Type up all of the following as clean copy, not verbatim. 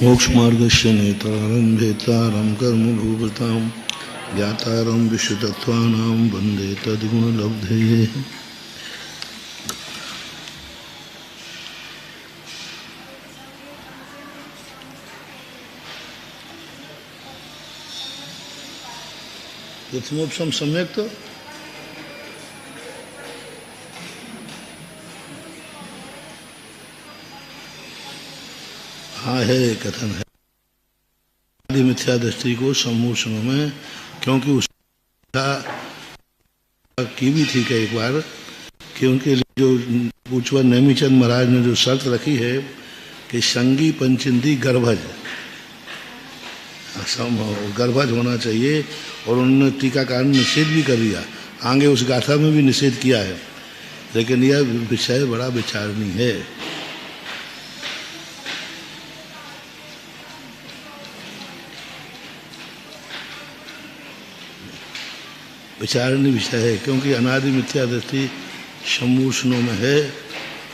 मोक्षमार्गस्य नेतारं भेतारं कर्मभूभृतां ज्ञातारं विश्वतत्त्वानां वन्दे तद्गुणलब्धये। प्रथमोपशम सम्यक तो हाँ है, कथन है आदि मिथ्या दृष्टि को सम्मोषणों में, क्योंकि उसका की भी थी कई बार कि उनके लिए जो पूछवा नेमीचंद महाराज ने जो शर्त रखी है कि संगी पंचिंदी गर्भज, गर्भज होना चाहिए, और उन्होंने टीकाकार ने निषेध भी कर दिया, आगे उस गाथा में भी निषेध किया है, लेकिन यह विषय बड़ा विचारणीय है। विचारणीय विषय है, क्योंकि अनादि मिथ्या दृष्टि सम्मोषणों में है,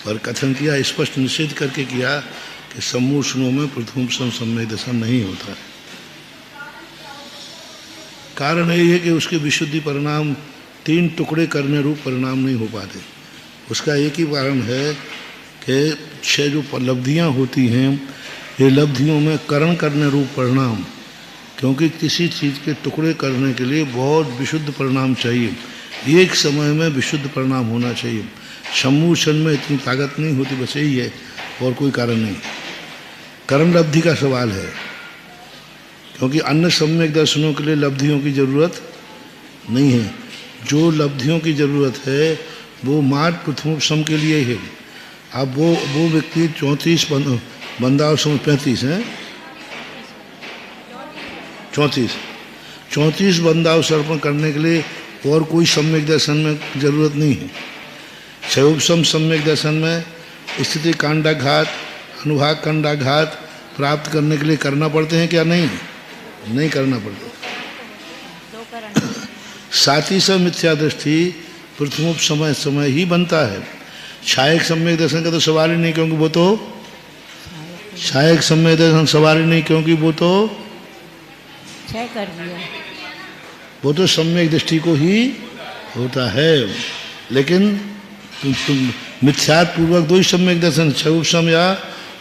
और कथन किया, स्पष्ट निषेध करके किया कि सम्मोषणों में प्रथमोपशम सम्यक दर्शन नहीं होता। कारण यही है कि उसके विशुद्धि परिणाम तीन टुकड़े करने रूप परिणाम नहीं हो पाते। उसका एक ही कारण है कि छह जो लब्धियाँ होती हैं, ये लब्धियों में करण करने रूप परिणाम, क्योंकि किसी चीज़ के टुकड़े करने के लिए बहुत विशुद्ध परिणाम चाहिए, एक समय में विशुद्ध परिणाम होना चाहिए। सम्मोषण में इतनी ताकत नहीं होती, बस यही है, और कोई कारण नहीं। करण लब्धि का सवाल है, क्योंकि अन्य सम्यक दर्शनों के लिए लब्धियों की जरूरत नहीं है। जो लब्धियों की जरूरत है वो मात्र प्रथमोपशम के लिए है। अब वो व्यक्ति 34 बंदावसम 35 हैं, 34 बंदावसर्पण करने के लिए और कोई सम्यक दर्शन में जरूरत नहीं है। क्षयोपशम सम्यक दर्शन में स्थिति कांडाघात, अनुभाग कांडाघात प्राप्त करने के लिए करना पड़ते हैं क्या? नहीं करना पड़ता। साथ ही सब मिथ्या दृष्टि प्रथमोपशम समय ही बनता है। छायक सम्यक दर्शन का तो सवाल ही नहीं, क्योंकि वो तो छायक सम्यक दर्शन सवाल ही नहीं, क्योंकि वो तो कर दिया, वो तो सम्यक दृष्टि को ही होता है। लेकिन मिथ्यात् पूर्वक दो ही सम्यक दर्शन, क्षयोपशम या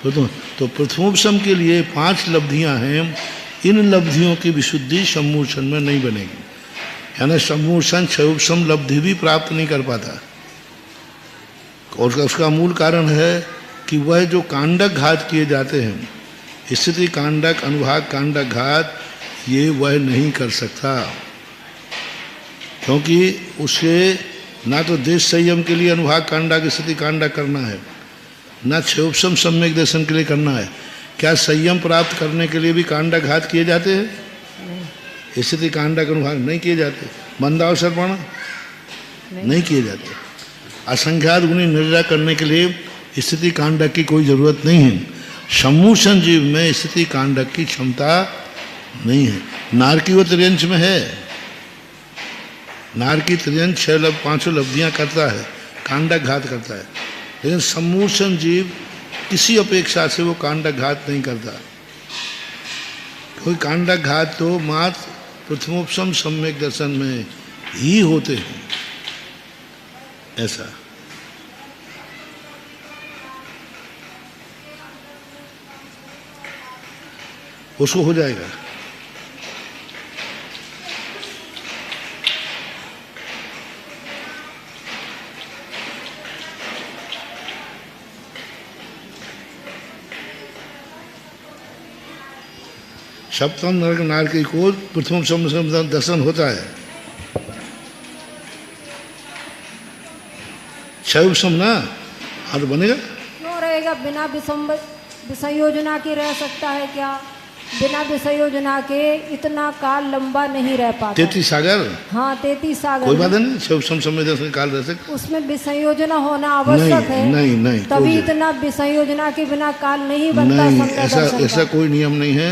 तो प्रथमोपशम के लिए 5 लब्धियां हैं। इन लब्धियों की विशुद्धि सम्मोषण में नहीं बनेगी, यानी सम्मोषण क्षयोपशम लब्धि भी प्राप्त नहीं कर पाता। और उसका मूल कारण है कि वह जो कांडक घात किए जाते हैं, स्थिति कांडक, अनुभाग कांडक घात, ये वह नहीं कर सकता, क्योंकि उसे ना तो देश संयम के लिए अनुभाग कांडा की स्थिति कांडा करना है, ना क्षयोपशम सम्यक दर्शन के लिए करना है। क्या संयम प्राप्त करने के लिए भी कांडा घात किए जाते हैं? स्थिति कांडा का अनुभाग नहीं किए जाते। बंदावसर्पण नहीं किए जाते। असंख्यात गुणी निर्जा करने के लिए स्थिति कांडक की कोई जरूरत नहीं है। सम्मोषण जीव में स्थिति कांडक की क्षमता नहीं है। नारकी वो त्रियंश में है, नारकी त्रियंश 5 लब्धियां करता है, कांडक घात करता है, लेकिन सम्मोषण जीव किसी अपेक्षा से वो कांडक घात नहीं करता, क्योंकि कांडक घात तो मात्र प्रथमोपशम सम्यक दर्शन में ही होते हैं। ऐसा उसको हो जाएगा। सप्तम नरक नारकी को प्रथम दर्शन होता है। क्षयोपशम ना, हाँ तो बनेगा। क्यों रे कहेगा बिना विषय योजना के रह सकता है क्या? बिना विषय योजना के इतना काल लंबा नहीं रह पाता। 33 सागर, हाँ 33 सागर, कोई बात नहीं, सब समय दर्शन काल रह सकते। उसमें विषय योजना होना आवश्यक है। नहीं नहीं, तभी इतना विषय योजना के बिना काल नहीं बनता। नहीं, ऐसा कोई नियम नहीं है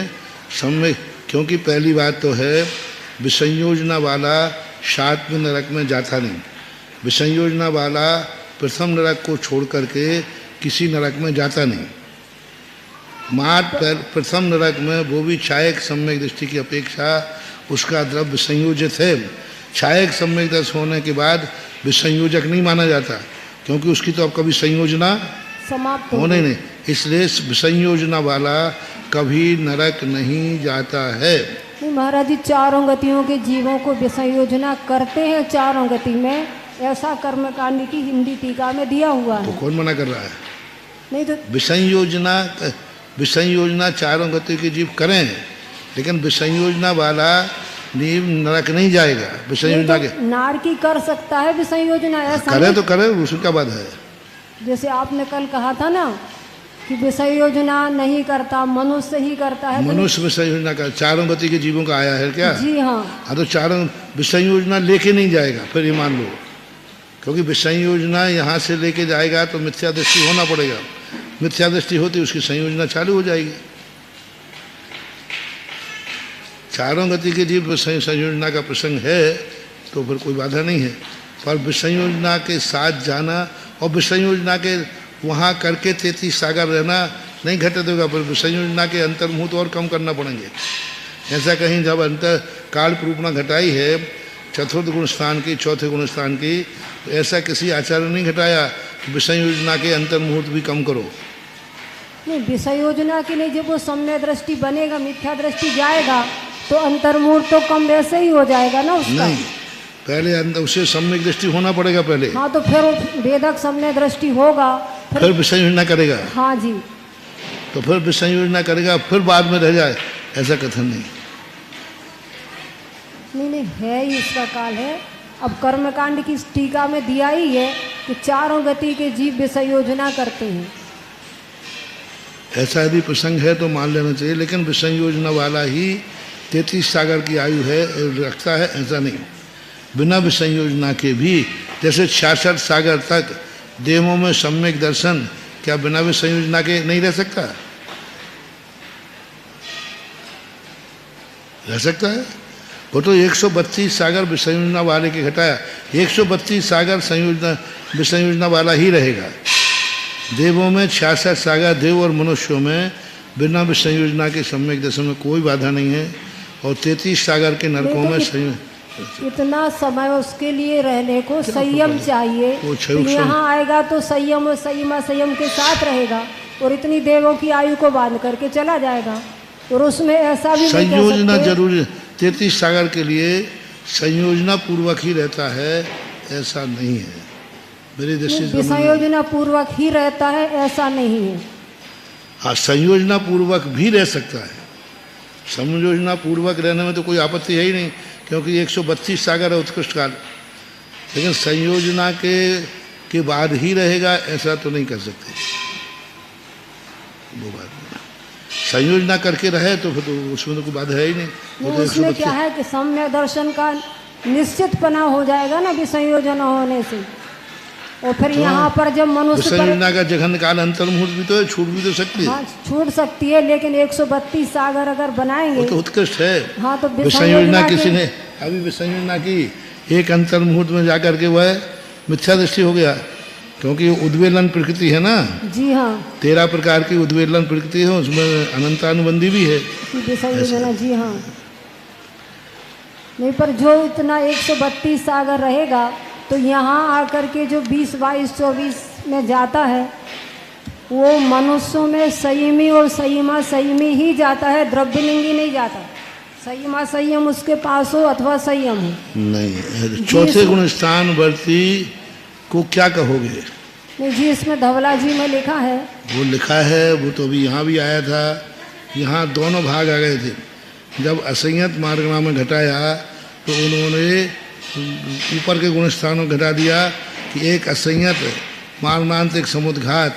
समय, क्योंकि पहली बात तो है विषय योजना वाला 7वें नरक में जाता नहीं। विषय योजना वाला प्रथम नरक को छोड़ करके किसी नरक में जाता नहीं। मात्र प्रथम नरक में वो भी छायक सम्यक दृष्टि की अपेक्षा उसका द्रव्य संयोजित है। छायक सम्यक दृष्टि होने के बाद विसंयोजक नहीं माना जाता, क्योंकि उसकी तो अब कभी संयोजना समाप्त होने नहीं, इसलिए विसंयोजना वाला कभी नरक नहीं जाता है। महाराज जी चारों गतियों के जीवों को विषय योजना करते हैं। चारों गति में ऐसा कर्मकांड की हिंदी टीका में दिया हुआ है। तो कौन मना कर रहा है? नहीं तो विसंयोजना चारों गति के जीव करें, लेकिन विसंयोजना वाला जीव नरक नहीं जाएगा। विसंयोजना के नार की कर सकता है विसंयोजना, ऐसा करे तो करे, उसका बात है। जैसे आपने कल कहा था ना कि विषय योजना नहीं करता, मनुष्य ही करता है। मनुष्य विषय योजना का चारों गति के जीवों का आया है क्या? जी हाँ। तो चारों विषय योजना लेके नहीं जाएगा, फिर ये मान लो, क्योंकि विषय योजना यहाँ से लेके जाएगा तो मिथ्या दृष्टि होना पड़ेगा। मिथ्या दृष्टि होती उसकी संयोजना चालू हो जाएगी। चारों गति के जीव संयोजना का प्रसंग है तो फिर कोई बाधा नहीं है, पर विसंयोजना के साथ जाना और विसंयोजना के वहाँ करके 33 सागर रहना नहीं घटे देगा, पर विसंयोजना के अंतर्मुहूर्त और कम करना पड़ेंगे। ऐसा कहीं जब अंतर काल रूपना घटाई है चतुर्थ गुण स्थान की, चौथे गुण स्थान की, तो ऐसा किसी आचार्य नहीं घटाया विसंयोजना के अंतर्मुहूर्त भी कम करो। नहीं, विषय योजना की नहीं, जब वो सम्यक दृष्टि बनेगा, मिथ्या दृष्टि जाएगा तो अंतर्मुहूर्त तो कम वैसे ही हो जाएगा ना उसका। नहीं, पहले उसे सम्यक दृष्टि होना पड़ेगा पहले। हाँ तो फिर वेदक सम्यक दृष्टि होगा, फिर विषय योजना करेगा। हाँ जी, तो फिर विषय योजना करेगा, फिर बाद में रह जाए, ऐसा कथन नहीं। नहीं है ही इसका काल है। अब कर्मकांड की टीका में दिया ही है कि चारों गति के जीव विषय योजना करते हैं। ऐसा यदि प्रसंग है तो मान लेना चाहिए, लेकिन विषय योजना वाला ही 33 सागर की आयु है रखता है, ऐसा नहीं। बिना विषय योजना के भी जैसे 66 सागर तक देवों में सम्यक दर्शन, क्या बिना विषय योजना के नहीं रह सकता? रह सकता है। वो तो 132 सागर विषय योजना वाले के घटाया, 132 सागर संयोजना विषय योजना वाला ही रहेगा। देवों में 66 सागर, देव और मनुष्यों में बिना विषय योजना के सम्यक दर्शन में कोई बाधा नहीं है, और 33 सागर के नरकों में इतना समय उसके लिए रहने को संयम चाहिए। तो यहाँ आएगा तो संयम और संयम के साथ रहेगा, और इतनी देवों की आयु को बांध करके चला जाएगा। और उसमें ऐसा भी संयोजना जरूरी, 33 सागर के लिए संयोजना पूर्वक ही रहता है, ऐसा नहीं है मेरी दृष्टि से। संयोजना पूर्वक ही रहता है ऐसा नहीं है। हाँ, संयोजना पूर्वक भी रह सकता है। संयोजना पूर्वक रहने में तो कोई आपत्ति है ही नहीं, क्योंकि 132 सागर है उत्कृष्ट काल। लेकिन संयोजना के बाद ही रहेगा ऐसा तो नहीं कर सकते, वो बात नहीं। संयोजना करके रहे तो फिर तो उसमें तो कोई बाधा है ही नहीं। वो तो उसमें क्या है कि सम्यक दर्शन का निश्चितपना हो जाएगा ना विसंयोजना होने से। और फिर तो यहाँ पर जब मनुष्य विसंयोजना का जघन्य काल अंतर्मुहूर्त भी तो है, छूट भी तो सकती है। हाँ, छूट सकती है, लेकिन 132 सागर अगर बनाएंगे वो तो उत्कृष्ट है। हाँ, तो विसंयोजना किसी ने अभी विसंयोजना की, एक अंतर्मुहूर्त में जाकर के वह मिथ्या दृष्टि हो गया, क्योंकि उद्वेलन प्रकृति है ना। जी हाँ, 13 प्रकार की उद्वेलन प्रकृति है, उसमें अनंतानुबंधी भी है विसंयोजना। जी हाँ, नहीं, पर जो इतना 132 सागर रहेगा तो यहाँ आकर के जो 20, 22, 24 में जाता है वो मनुष्यों में संयमी और संयमी ही जाता है, द्रव्यलिंगी नहीं जाता। संयम उसके पास हो अथवा संयम हो नहीं। चौथे गुण स्थान वर्ती को क्या कहोगे? नहीं जी, इसमें धवला जी में लिखा है, वो लिखा है, वो तो अभी यहाँ भी आया था। यहाँ दोनों भाग आ गए थे। जब असंयत मार्गना में घटाया तो उन्होंने ऊपर के गुण स्थानों घटा दिया कि एक असंयत मारणांतिक समुद्घात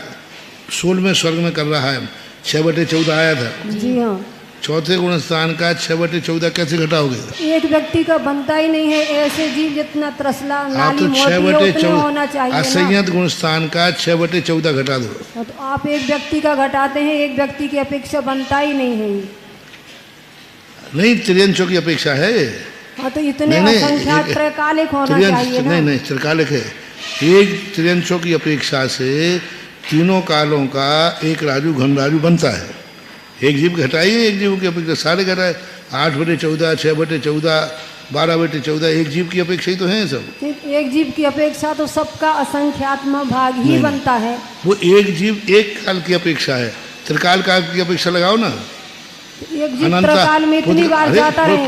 16वें स्वर्ग में कर रहा है, 6/14 आया था। जी हाँ। चौथे गुण स्थान का 6/14 कैसे घटाओगे? एक व्यक्ति का बनता ही नहीं है, ऐसे जीव जितना त्रसला हाँ, नाली तो मोटी है उतना होना 6/14 चाहिए ना। असंयत गुण स्थान का 6/14 घटा दो। हाँ, तो आप एक व्यक्ति का घटाते हैं, एक व्यक्ति की अपेक्षा बनता ही नहीं है। नहीं, त्रियंशों की अपेक्षा है। हाँ, तो इतने असंख्यात त्रैकालिक होना चाहिए ना। नहीं, त्रिकालिक है। एक त्रियंशों की अपेक्षा से तीनों कालों का एक राजू घन राजू बनता है। एक जीव घटाइए, एक जीव की अपेक्षा सारे घटाए, 8/14, 6/14, 12/14, एक जीव की अपेक्षा ही तो है सब। एक जीव की अपेक्षा तो सबका असंख्यात्मक भाग ही बनता है। वो एक जीव एक काल की अपेक्षा है, त्रिकाल काल की अपेक्षा लगाओ ना। एक जीव त्रिकाल में इतनी बार जाता रहेगा।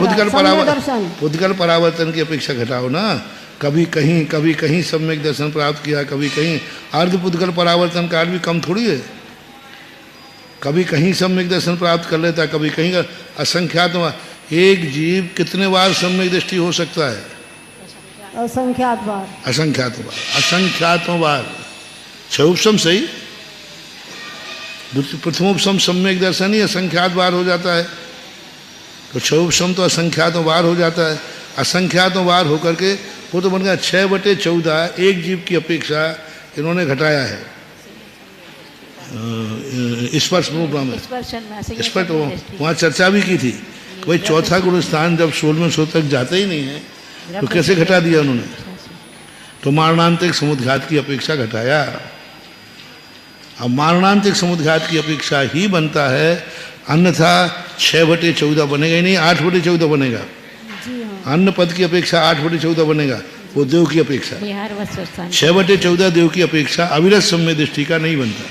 पुद्गल परावर्तन की अपेक्षा घटाओ ना। कभी कहीं सम्यक दर्शन प्राप्त किया, कभी कहीं अर्ध पुद्गल परावर्तन काल भी कम थोड़ी है। कभी कहीं सम्यक दर्शन प्राप्त कर लेता, कभी कहीं असंख्यात। एक जीव कितने बार सम्यक दृष्टि हो सकता है? असंख्यात बार। असंख्यातों बार। छयोपम सही, प्रथमोपम सम्यक दर्शन ही असंख्यात बार हो जाता है। तो छयोपम तो असंख्यातों बार हो जाता है। असंख्यातों बार होकर के वो तो बन गया 6/14, एक जीव की अपेक्षा इन्होंने घटाया है। स्पर्श प्रोग्राम में स्पर्श वहाँ चर्चा भी की थी कि भाई चौथा गुण स्थान जब 16वें स्वर तक जाते ही नहीं है तो कैसे घटा दिया उन्होंने? तो मारणांतिक समुद्घात की अपेक्षा घटाया। अब मारणांतिक समुद्घात की अपेक्षा ही बनता है, अन्यथा 6/14 बनेगा ही नहीं, 8/14 बनेगा। अन्य पद की अपेक्षा 8/14 बनेगा, वो देव की अपेक्षा। 6/14 देव की अपेक्षा अविरत सम्य दृष्टि का नहीं बनता,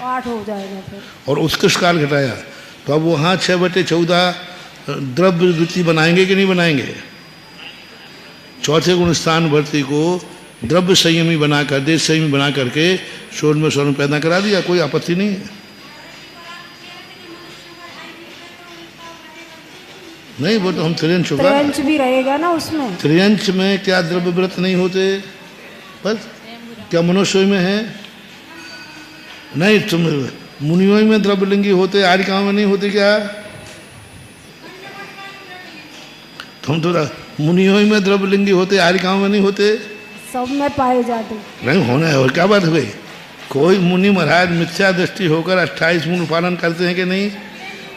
8 हो जाएगा फिर। और उत्कृष्ट काल घटाया। तो अब वहाँ 6/14 द्रव्य वृत्ति बनाएंगे कि नहीं बनाएंगे? चौथे गुण स्थान भर्ती को द्रव्य संयमी बनाकर, देश संयमी बना करके 16वें स्वर में पैदा करा दिया, कोई आपत्ति नहीं है। नहीं, वो तो हम त्रियंश होगा। त्रियंश भी रहेगा ना उसमें। त्रियंश में क्या द्रव्य व्रत नहीं होते? बस क्या मनुष्य में है? नहीं, तुम मुनियों में द्रव्यलिंगी होते, आरिकाओं में नहीं होते क्या? तुम तो मुनियों में द्रव्यलिंगी होते, आरिकाओं में नहीं होते? सब में पाए जाते। नहीं होना है, और क्या बात है भाई? कोई मुनि महाराज मिथ्या दृष्टि होकर 28 गुण पालन करते हैं कि नहीं?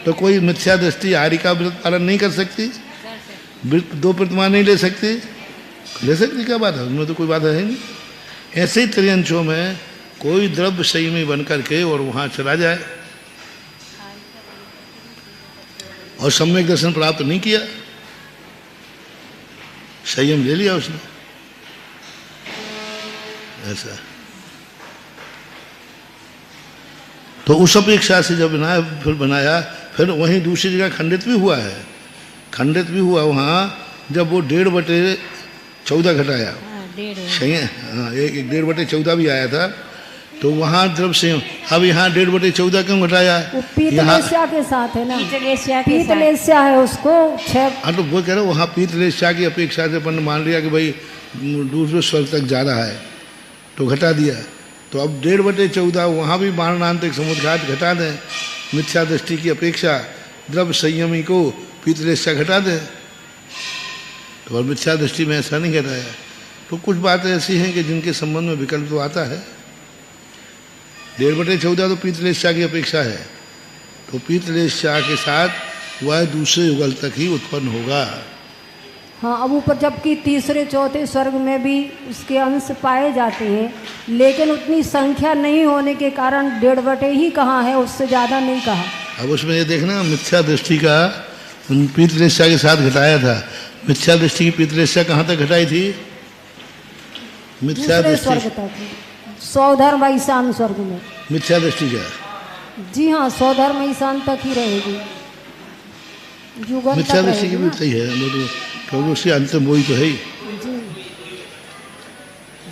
तो कोई मिथ्या दृष्टि आरिका व्रत पालन नहीं कर सकती? 2 प्रतिमा नहीं ले सकती? ले सकती, क्या बात है उसमें? तो कोई बात है नहीं। ऐसे ही त्रियंशों में कोई द्रव्य संयमी बन करके और वहाँ चला जाए और सम्यक दर्शन प्राप्त नहीं किया, संयम ले लिया उसने, ऐसा। तो उस अपेक्षा से जब बनाया, फिर वहीं दूसरी जगह खंडित भी हुआ है। खंडित भी हुआ वहाँ जब वो 1/14 घटाया। सही है, हाँ, 1/14 भी आया था। तो वहाँ द्रव्य संयम। अब यहाँ 1/14 क्यों घटाया? पीतलेस्या के साथ है ना, पीतलेस्या है उसको 6। हाँ, तो वो कह रहे वहाँ पीतलेस्या की अपेक्षा से अपन मान लिया कि भाई दूसरे स्वर तक जा रहा है तो घटा दिया। तो अब 1/14 वहाँ भी मारणांतिक समुद्घात घटा दें, मिथ्या दृष्टि की अपेक्षा द्रव्य संयमी को पीतलेस्या घटा दें। तो और मिथ्या दृष्टि में ऐसा नहीं घटाया। तो कुछ बातें ऐसी हैं कि जिनके संबंध में विकल्प तो आता है। 1/14 तो पीतलेस्या की अपेक्षा है, तो पीतलेस्या के साथ वह दूसरे युगल तक ही उत्पन्न होगा। हाँ, अब ऊपर जबकि तीसरे चौथे स्वर्ग में भी उसके अंश पाए जाते हैं, लेकिन उतनी संख्या नहीं होने के कारण 1.5 ही कहा है, उससे ज़्यादा नहीं कहा। अब उसमें ये देखना, मिथ्या दृष्टि का पीतलेस्या के साथ घटाया था। मिथ्या दृष्टि की पीतलेस्या कहाँ तक घटाई थी? मिथ्या दृष्टि सौधर्म ईशान स्वर्ग में। मिथ्या दृष्टि क्या? जी हाँ, सौधर्म ईशान तक ही रहेगी, मिथ्या दृष्टि की भी सही है, क्योंकि उसके अंतिम वही तो है ही। जी,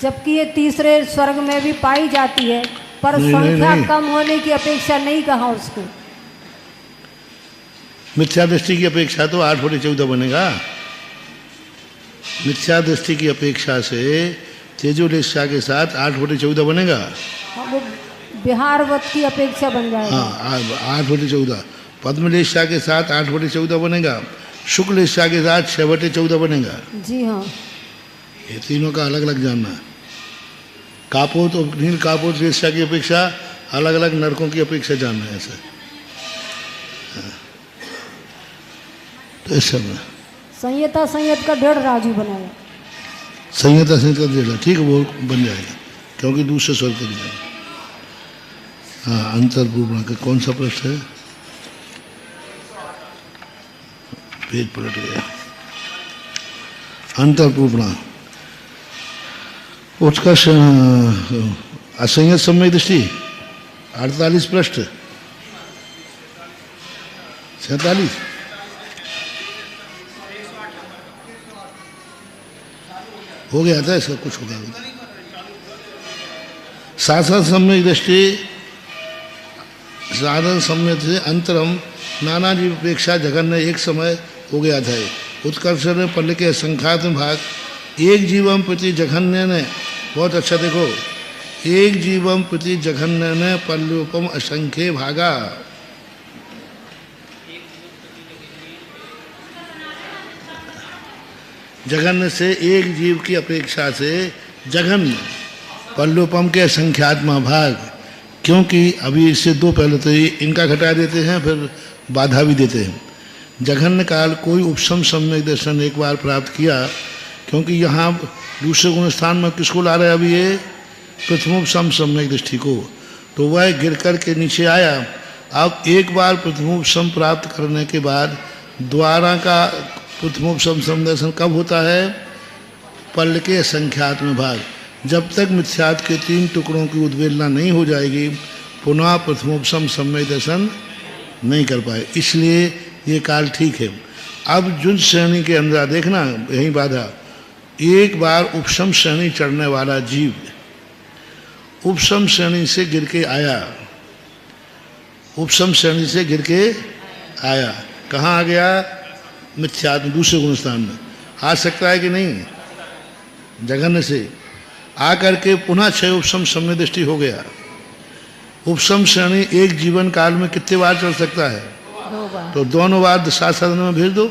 जबकि ये तीसरे स्वर्ग में भी पाई जाती है, पर संख्या कम होने की अपेक्षा नहीं कहा उसको। मिथ्या दृष्टि की अपेक्षा तो 8/14 बनेगा। मिथ्या दृष्टि की अपेक्षा से तेजोलेस्या के साथ 8/14 बनेगा। वो बिहारवत की अपेक्षा बन जाएगा। हाँ 8/14 पद्मलेशा के साथ 8/14 बनेगा, शुक्लेशा के साथ 6/14 बनेगा। जी हाँ। ये तीनों का अलग अलग जानना है। कापोत और नील कापोत रेशा की अपेक्षा अलग अलग नरकों की अपेक्षा जानना है ऐसे। तो इस समय संहिता संयत का 1.5 राजू बनाएगा। संहिता संहिता देगा, ठीक है, वो बन जाएगा क्योंकि दूसरे स्वर के लिए। हाँ अंतरपूर्णा का कौन सा प्रश्न है? पेज पलट गया। अंतरपूर्णा उसका असंयत सम्यक दृष्टि 48 पृष्ठ 47 हो गया था, इसका कुछ हो गया। साधन सम्यक दृष्टि साधन सम्यक से अंतरम नाना जीव अपेक्षा जघन्य एक समय हो गया था। उत्कर्ष ने पल्ल के संख्यात भाग एक जीवम प्रति जघन्य ने, बहुत अच्छा देखो, एक जीवम प्रति जघन्य ने पल्लुपम असंख्य भागा। जघन्य से एक जीव की अपेक्षा से जघन्य पल्लुपम के असंख्यात्मा भाग, क्योंकि अभी इससे दो पहले तो इनका घटा देते हैं फिर बाधा भी देते हैं। जघन्य काल कोई उपशम सम्यक दर्शन एक बार प्राप्त किया, क्योंकि यहाँ दूसरे गुण स्थान में किसको ला रहे हैं अभी ये प्रथमोपशम सम्यक दृष्टि को, तो वह गिर कर के नीचे आया। अब एक बार प्रथमोपशम प्राप्त करने के बाद द्वारा का प्रथमोपशम समदर्शन कब होता है? पल्ल के संख्यात्म भाग। जब तक मिथ्यात के 3 टुकड़ों की उद्वेलना नहीं हो जाएगी पुनः प्रथमोपशम सम्यक दर्शन नहीं कर पाए, इसलिए ये काल ठीक है। अब जुन श्रेणी के अंदर देखना, यही बाधा, एक बार उपशम श्रेणी चढ़ने वाला जीव उपशम श्रेणी से गिर के आया, उपशम श्रेणी से गिर के आया, कहाँ आ गया? मिथ्यात्म दूसरे गुण स्थान में आ सकता है कि नहीं? जघन्य से आकर के पुनः 6 उपशम सम्यक दृष्टि हो गया। उपशम श्रेणी एक जीवन काल में कितने बार चढ़ सकता है? 2 बार। तो दोनों बार 7 साधन में भेज दो।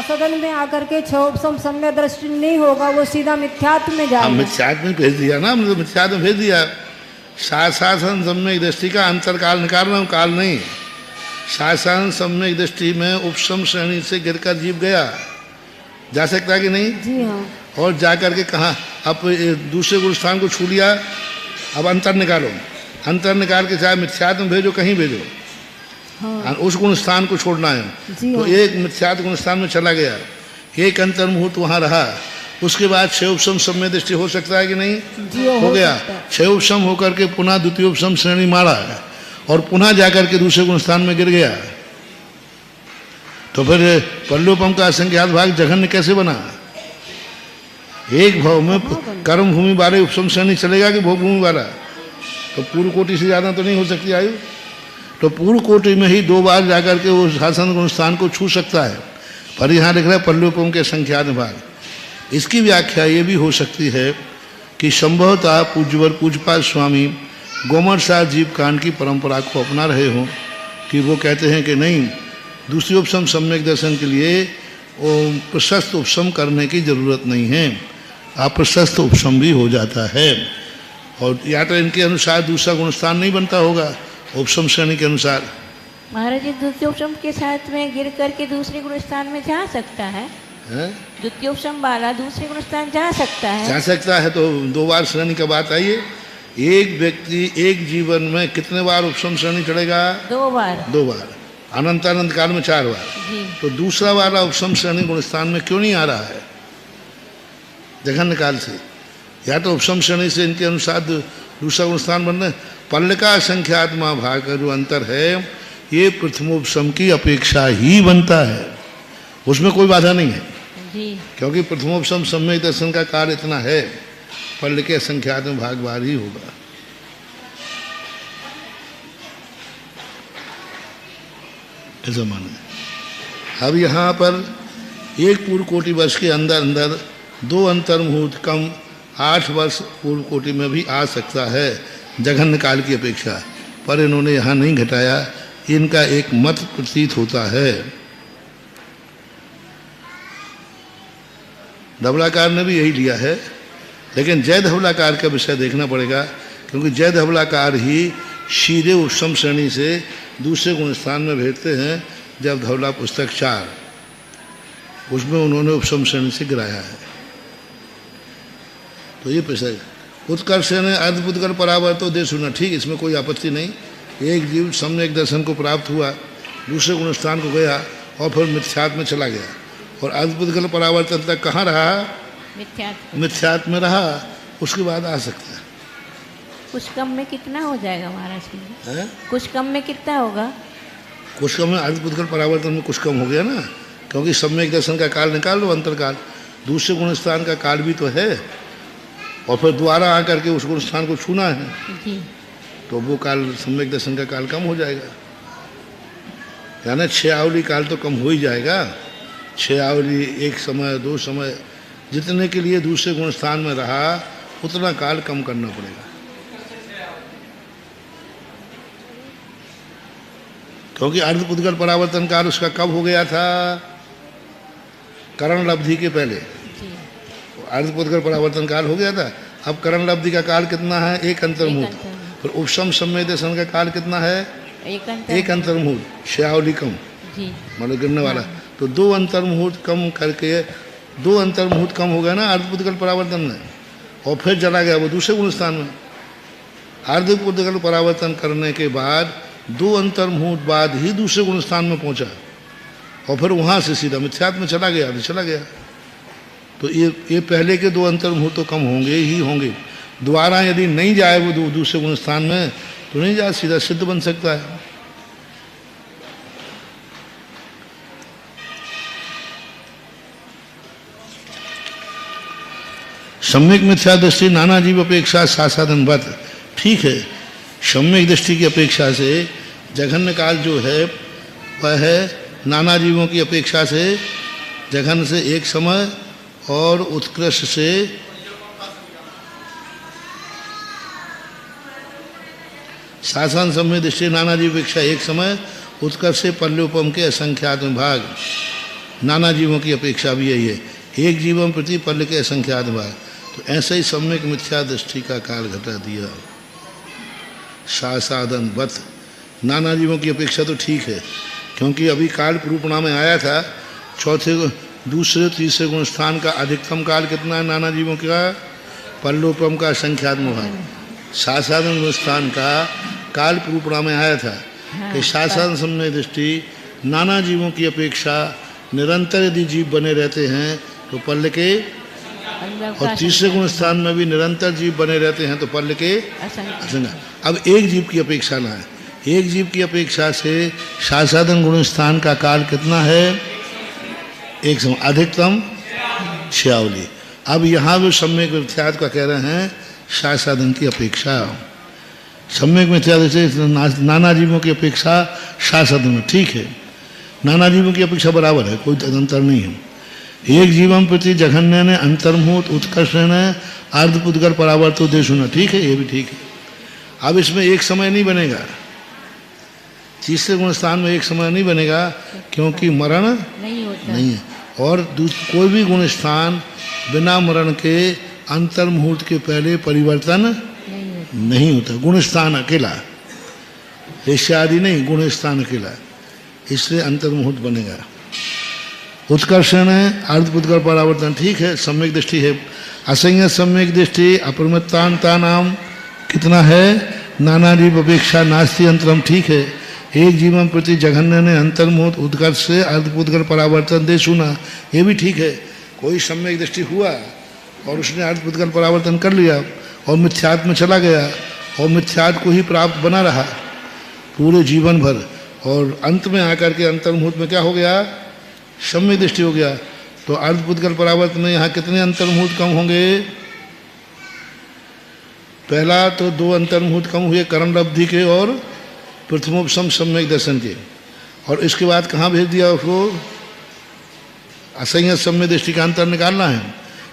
साधन में आकर के 6 उपशम सम्यक दृष्टि नहीं होगा, वो सीधा मिथ्यात्व में जाएगा। मिथ्यात्व में भेज दिया ना, मतलब मिथ्यात्व में भेज दिया। शासन सम्यक दृष्टि का अंतर काल निकाल रहा हूँ, काल नहीं। शासन सम्यक दृष्टि में उपशम श्रेणी से गिरकर जीव गया, जा सकता है कि नहीं? जी हाँ। और जाकर के कहा अब दूसरे गुण स्थान को छू लिया, अब अंतर निकालो। अंतर निकाल के चाहे मिथ्यात्व में भेजो, कहीं भेजो, हाँ। उस गुण स्थान को छोड़ना है। तो एक मिथ्यात्व गुण स्थान में चला गया, एक अंतर मुहूर्त वहाँ रहा, उसके बाद 6 उपशम सम्यक दृष्टि हो सकता है कि नहीं? हो गया। 6 उपशम होकर के पुनः द्वितीय उपशम श्रेणी मारा और पुनः जाकर के दूसरे गुण स्थान में गिर गया, तो फिर पल्लुपम का असंख्यात भाग जघन्य कैसे बना? एक भाव में कर्म भूमि वाले उपशम श्रेणी चलेगा कि भोग भूमि वाला? तो पूर्व कोटि से ज़्यादा तो नहीं हो सकती आयु, तो पूर्व कोटि में ही 2 बार जाकर के वो शासन गुण स्थान को छू सकता है। पर यहाँ लिख रहा है पल्लुपम के संख्यात भाग। इसकी व्याख्या ये भी हो सकती है कि संभवतः पूज्यवर पूज्यपाद स्वामी गोमर शाह जीव कांड की परंपरा को अपना रहे हों, कि वो कहते हैं कि नहीं, दूसरी उपशम सम्यक दर्शन के लिए वो प्रशस्त उपशम करने की ज़रूरत नहीं है, अप्रशस्त उपशम भी हो जाता है। और या तो इनके अनुसार दूसरा गुणस्थान नहीं बनता होगा उपशम श्रेणी के अनुसार। महाराज जी द्वितीय उपशम के साथ में गिर करके दूसरे गुण स्थान में जा सकता है? द्वितीय उपशम वाला दूसरे गुण स्थान जा सकता है? जा सकता है। तो 2 बार श्रेणी का बात आई है। एक व्यक्ति एक जीवन में कितने बार उपशम श्रेणी चढ़ेगा? 2 बार। 2 बार। अनंत काल में 4 बार। तो दूसरा वाला उपशम श्रेणी गुणस्थान में क्यों नहीं आ रहा है जघन्य काल से? या तो उपशम श्रेणी से इनके अनुसार दूसरा गुणस्थान बनना। पल्ल का संख्यात्मा भाग का जो अंतर है ये प्रथमोपशम की अपेक्षा ही बनता है, उसमें कोई बाधा नहीं है जी। क्योंकि प्रथमोपशम सम्यक दर्शन का कार्य इतना है, पल्ल के संख्यात्म भाग बार ही होगा। ऐसा माने। अब यहाँ पर एक पूर्व कोटि वर्ष के अंदर अंदर 2 अंतर्मुहूर्त कम 8 वर्ष पूर्व कोटि में भी आ सकता है जघन्य काल की अपेक्षा, पर इन्होंने यहाँ नहीं घटाया। इनका एक मत प्रतीत होता है। धवलाकार ने भी यही लिया है, लेकिन जय धवलाकार का विषय देखना पड़ेगा, क्योंकि जय धवलाकार ही सीधे उपसम श्रेणी से दूसरे गुण स्थान में भेजते हैं। जब धवला पुस्तक 4 उसमें उन्होंने उपसम श्रेणी से गिराया है। तो ये पैसा उत्कर्ष ने अर्धपुद्गल परावर्तो दे सुना, ठीक, इसमें कोई आपत्ति नहीं। एक जीव सम्यक दर्शन को प्राप्त हुआ, दूसरे गुण स्थान को गया और फिर मिथ्यात्म में चला गया, और अर्धपुद्गल परावर्तन तक कहाँ रहा? मिथ्यात्म में रहा, उसके बाद आ सकता है। कुछ कम में कितना हो जाएगा महाराज जी? कुछ कम में कितना होगा? कुछ कम में अर्धपुद्गल परावर्तन में कुछ कम हो गया ना, क्योंकि सम्यक दर्शन का काल निकाल लो, अंतरकाल, दूसरे गुण स्थान का काल भी तो है, और फिर दोबारा आकर के उस गुण स्थान को छूना है जी। तो वो काल सम्यक दर्शन का काल कम हो जाएगा। यानी 6 आवली काल तो कम हो ही जाएगा। 6 आवली, 1 समय, 2 समय, जितने के लिए दूसरे गुण स्थान में रहा उतना काल कम करना पड़ेगा। क्योंकि अर्धपुद्गल परावर्तन काल उसका कब हो गया था? करण लब्धि के पहले अर्धपुद्गल परावर्तन काल हो गया था। अब करण लब्धि का काल कितना है? 1 अंतर्मुहूर्त। फिर उपसम समय दर्शन का काल कितना है? 1 अंतर्मुहूर्त। 6 आवली कम, मतलब गिरने वाला। तो 2 अंतर्मुहूर्त कम करके 2 अंतर्मुहूर्त कम हो गया ना अर्धपुद्गल परावर्तन में, और फिर चला गया वो दूसरे गुण स्थान में। अर्धपुद्गल परावर्तन करने के बाद 2 अंतर्मुहूर्त बाद ही दूसरे गुण स्थान में पहुंचा, और फिर वहाँ से सीधा मिथ्यात्म में चला गया, तो चला गया। तो ये पहले के 2 अंतर्मुहूर्त तो कम होंगे ही होंगे। दोबारा यदि नहीं जाए वो दूसरे गुण स्थान में तो नहीं जाए, सीधा सिद्ध बन सकता है। सम्यक मिथ्या दृष्टि नाना जीव अपेक्षा सासाधनवत, ठीक है, सम्यक दृष्टि की अपेक्षा से जघन्य काल जो है वह है नाना जीवों की अपेक्षा से जघन्य से एक समय और उत्कृष्ट से शासन समय दृष्टि नाना जीव अपेक्षा एक समय, उत्कर्ष से पल्योपम के असंख्यात्म भाग। नाना जीवों की अपेक्षा भी यही है, एक जीवों प्रति पल्य के असंख्यात्म भाग। तो ऐसे ही सम्यक मिथ्या दृष्टि का काल घटा दिया। सासाधन वत नाना जीवों की अपेक्षा तो ठीक है, क्योंकि अभी काल रूपणा में आया था। चौथे दूसरे तीसरे गुण स्थान का अधिकतम काल कितना है नाना जीवों का? पल्लोपम का संख्यात्मक भाग। सासाधन गुण स्थान का काल रूपणा में आया था कि सासाधन समय दृष्टि नाना जीवों की अपेक्षा निरंतर यदि जीव बने रहते हैं तो पल्ल के, और तीसरे गुण स्थान में भी निरंतर जीव बने रहते हैं तो पल्ल के असंख्य। अब एक जीव की अपेक्षा ना है, एक जीव की अपेक्षा से सासाधन गुण स्थान का काल कितना है? एक समय, अधिकतम 6 आवली। अब यहाँ भी सम्यक मिथ्यात्व का कह रहे हैं सासाधन की अपेक्षा। सम्यक मिथ्यात्व से नाना जीवों की अपेक्षा सासाधन में, ठीक है, नाना जीवों की अपेक्षा बराबर है, कोई अंतर नहीं है। एक जीवम प्रति जघन्य ने अंतर्मुहूर्त उत्कर्ष ने अर्धपुद्गल परावर्तो दे सुना, ठीक है, ये भी ठीक है। अब इसमें एक समय नहीं बनेगा, तीसरे गुण स्थान में एक समय नहीं बनेगा, क्योंकि मरण नहीं है, और कोई भी गुण स्थान बिना मरण के अंतर्मुहूर्त के पहले परिवर्तन नहीं होता। गुण स्थान अकेला, आदि नहीं, गुण स्थान अकेला, इसलिए अंतर्मुहूर्त बनेगा। उत्कर्षण है अर्धपुद्गल परावर्तन, ठीक है, सम्यक दृष्टि है। असंयत सम्यक दृष्टि अपरिमितांता नाम कितना है? नाना जीव अपेक्षा नास्ति अंतरम, ठीक है, एक जीवन प्रति जघन्य ने अंतर्मुहूर्त उत्कर्ष से अर्धपुद्गल परावर्तन दे सुना, ये भी ठीक है। कोई सम्यक दृष्टि हुआ और उसने अर्धपुद्गल परावर्तन कर लिया और मिथ्यात्व में चला गया, और मिथ्यात्व को ही प्राप्त बना रहा पूरे जीवन भर, और अंत में आकर के अंतर्मुहूर्त में क्या हो गया? सम्यक दृष्टि हो गया। तो अर्धपुद्गल परावर्तन में यहाँ कितने अंतर्मुहूर्त कम होंगे? पहला तो 2 अंतर्मुहूर्त कम हुए कर्म लब्धि के और प्रथमोपसम सम्यक दर्शन के, और इसके बाद कहाँ भेज दिया उसको? असंयत सम्य दृष्टि का अंतर निकालना है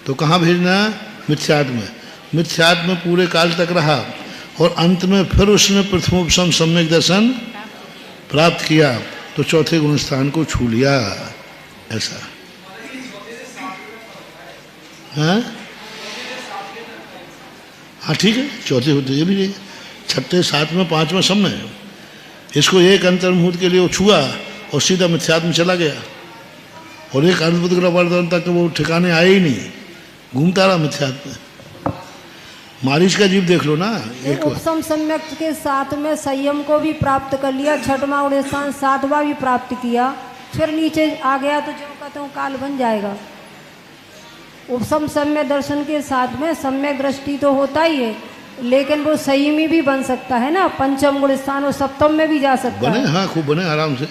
तो कहाँ भेजना? मिथ्यात्म में। मिथ्यात्म में पूरे काल तक रहा और अंत में फिर उसने प्रथमोपशम सम्यक दर्शन प्राप्त किया तो चौथे गुण स्थान को छू लिया। ऐसा हाँ हाँ ठीक है, चौथे होते ये भी छठे सातवें पांचवें समय इसको एक अंतर्मुहूर्त के लिए वो छुआ और सीधा मिथ्यात्म चला गया और एक अद्भुत वर्धन तक वो ठिकाने आए ही नहीं, घूमता रहा मिथ्यात्म में। मारीच का जीव देख लो ना, एक उपसम सम्यक के साथ में संयम को भी प्राप्त कर लिया, छठवां गुण स्थान सातवां भी प्राप्त किया, फिर नीचे आ गया तो जो कहते हो काल बन जाएगा। उपसम सम्य दर्शन के साथ में सम्यक दृष्टि तो होता ही है लेकिन वो संयमी भी बन सकता है ना, पंचम गुण स्थान और सप्तम में भी जा सकता बने, है। हाँ खूब बने, आराम से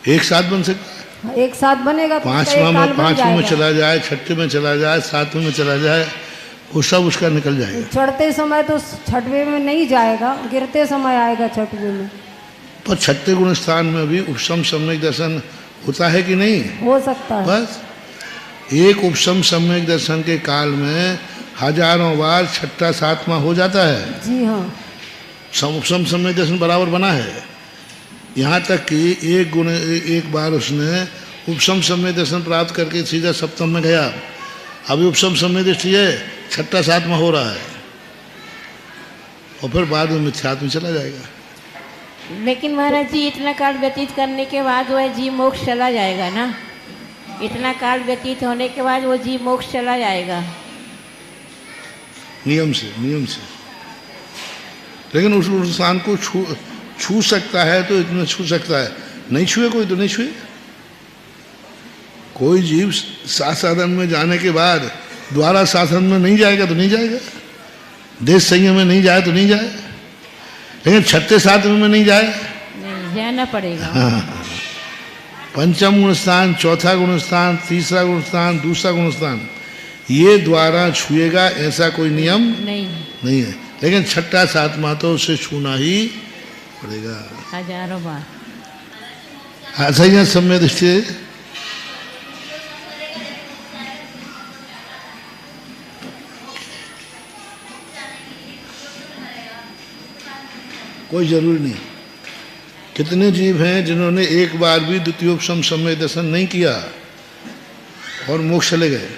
एक साथ बन सकता है। एक साथ बनेगा तो पांचवें में चला जाए, छठे में चला जाए, सातवें में चला जाए, वो सब उसका निकल जाएगा। चढ़ते समय तो छठवें में नहीं जाएगा, गिरते समय आएगा छठवें में। पर छठे गुण स्थान में भी उपसम सम्यक दर्शन होता है कि नहीं? हो सकता है। बस एक उपसम सम्यक दर्शन के काल में हजारों बार छठा सातवां हो जाता है। जी हाँ, उपसम सम्यक दर्शन बराबर बना है। यहाँ तक कि एक बार उसने उपसम सम्यक दर्शन प्राप्त करके सीधा सप्तम में गया, अभी उपसम सम्यक दृष्टि है, छठा सातवां हो रहा है और फिर बाद में मिथ्यात्म चला जाएगा। लेकिन महाराज जी इतना काल व्यतीत करने के बाद वह जीव मोक्ष चला जाएगा ना, इतना काल व्यतीत होने के बाद वो जीव मोक्ष चला जाएगा नियम से। लेकिन उस स्थान को छू सकता है तो इतना छू सकता है, नहीं छुए कोई तो नहीं छुए। कोई जीव सात साधन में जाने के बाद द्वारा साधन में नहीं जाएगा तो नहीं जाएगा, देश संयम में नहीं जाए तो नहीं जाए, लेकिन छठे सातवें में नहीं जाए, नहीं जाना पड़ेगा। हाँ। पंचम गुण स्थान, चौथा गुण स्थान, तीसरा गुण स्थान, दूसरा गुण स्थान, ये द्वारा छुएगा ऐसा कोई नियम नहीं है, लेकिन छठा सातवां तो उसे छूना ही पड़ेगा हजारों बार। असंयत सम्य दृष्टि कोई जरूरी नहीं। कितने जीव हैं जिन्होंने एक बार भी द्वितीयोपसम सम्यक दर्शन नहीं किया और मोक्ष चले गए।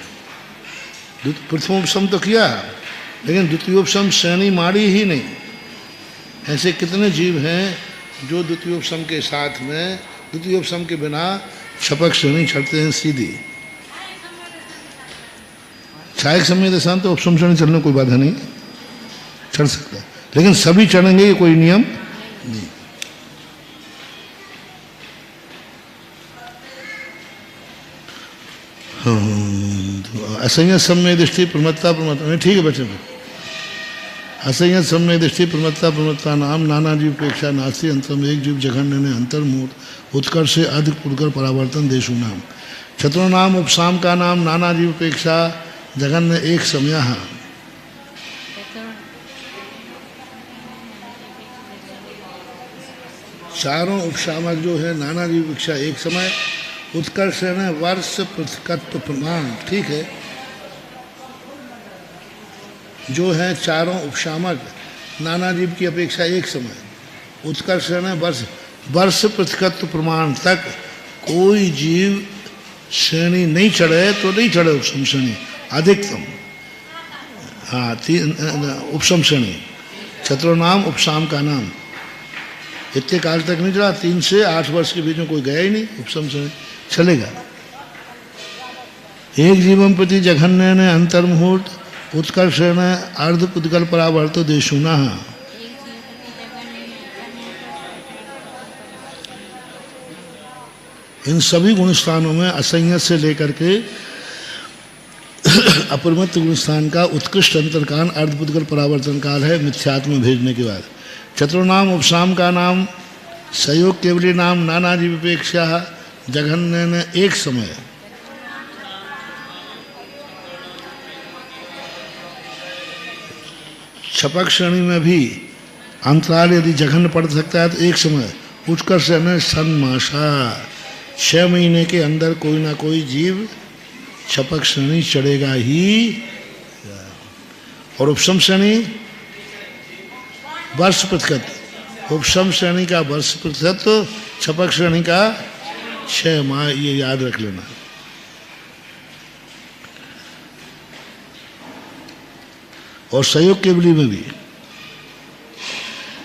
प्रथमोपसम तो किया लेकिन द्वितीयोपसम श्रेणी मारी ही नहीं। ऐसे कितने जीव हैं जो द्वितीयोपसम के साथ में, द्वितीयोपसम के बिना छपक श्रेणी चढ़ते हैं सीधी। सहायक सम्यक दर्शन तो उपसम श्रेणी चलने कोई बाधा नहीं, चढ़ सकता है, लेकिन सभी चढ़ेंगे ये कोई नियम नहीं। असंयत सम्यक दृष्टि प्रमत्ता प्रमत्ता, ठीक है बच्चे। असंयत सम्यक दृष्टि प्रमत्ता प्रमत्ता नाम नाना जीव अपेक्षा नास्ति अंतम एक जीव जघन्य ने अंतर्मूर्त उत्कर्ष से अधिक उदकर परावर्तन देशु नाम छत्रों नाम उपसाम का नाम नाना जीव अपेक्षा जघन्य एक समय। चारों उपशामक जो है नाना जीव अपेक्षा एक समय, उत्कर्ष है वर्ष पृथकत्व प्रमाण, ठीक है। जो है चारों उपशामक नाना जीव की अपेक्षा एक समय, उत्कर्ष है वर्ष पृथकत्व प्रमाण तक कोई जीव श्रेणी नहीं चढ़े तो नहीं चढ़े उपसम श्रेणी अधिकतम। हाँ, उपसम श्रेणी छत्रों नाम उपशाम का नाम इतने काल तक नहीं चला, 3 से 8 वर्ष के बीच में कोई गया ही नहीं, उपसम श्रेणी चलेगा। एक जीवन प्रति जघन्य ने अंतर्मुहूर्त उत्कर्ष ने अर्ध पुद्गल परावर्तो देशुना। इन सभी गुण स्थानों में असंयत से लेकर के अपरिमित गुण स्थान का उत्कृष्ट अंतरकाल अर्धपुद्गल परावर्तन काल है मिथ्यात्म भेजने के बाद। चतुर्नाम उपसाम का नाम सहयोग केवली नाम नाना जीव अपेक्षा जघन्य ने एक समय। छपक श्रेणी में भी अंतराल यदि जघन्य पड़ सकता है तो एक समय। उत्कर्ष ने सन मासा 6 महीने के अंदर कोई ना कोई जीव छपक श्रेणी चढ़ेगा ही। और उपसम श्रेणी वर्ष प्रतिशत, उपसम श्रेणी का वर्ष प्रतिशत, छपक श्रेणी का 6 माह, ये याद रख लेना। और सहयोग केवली में भी,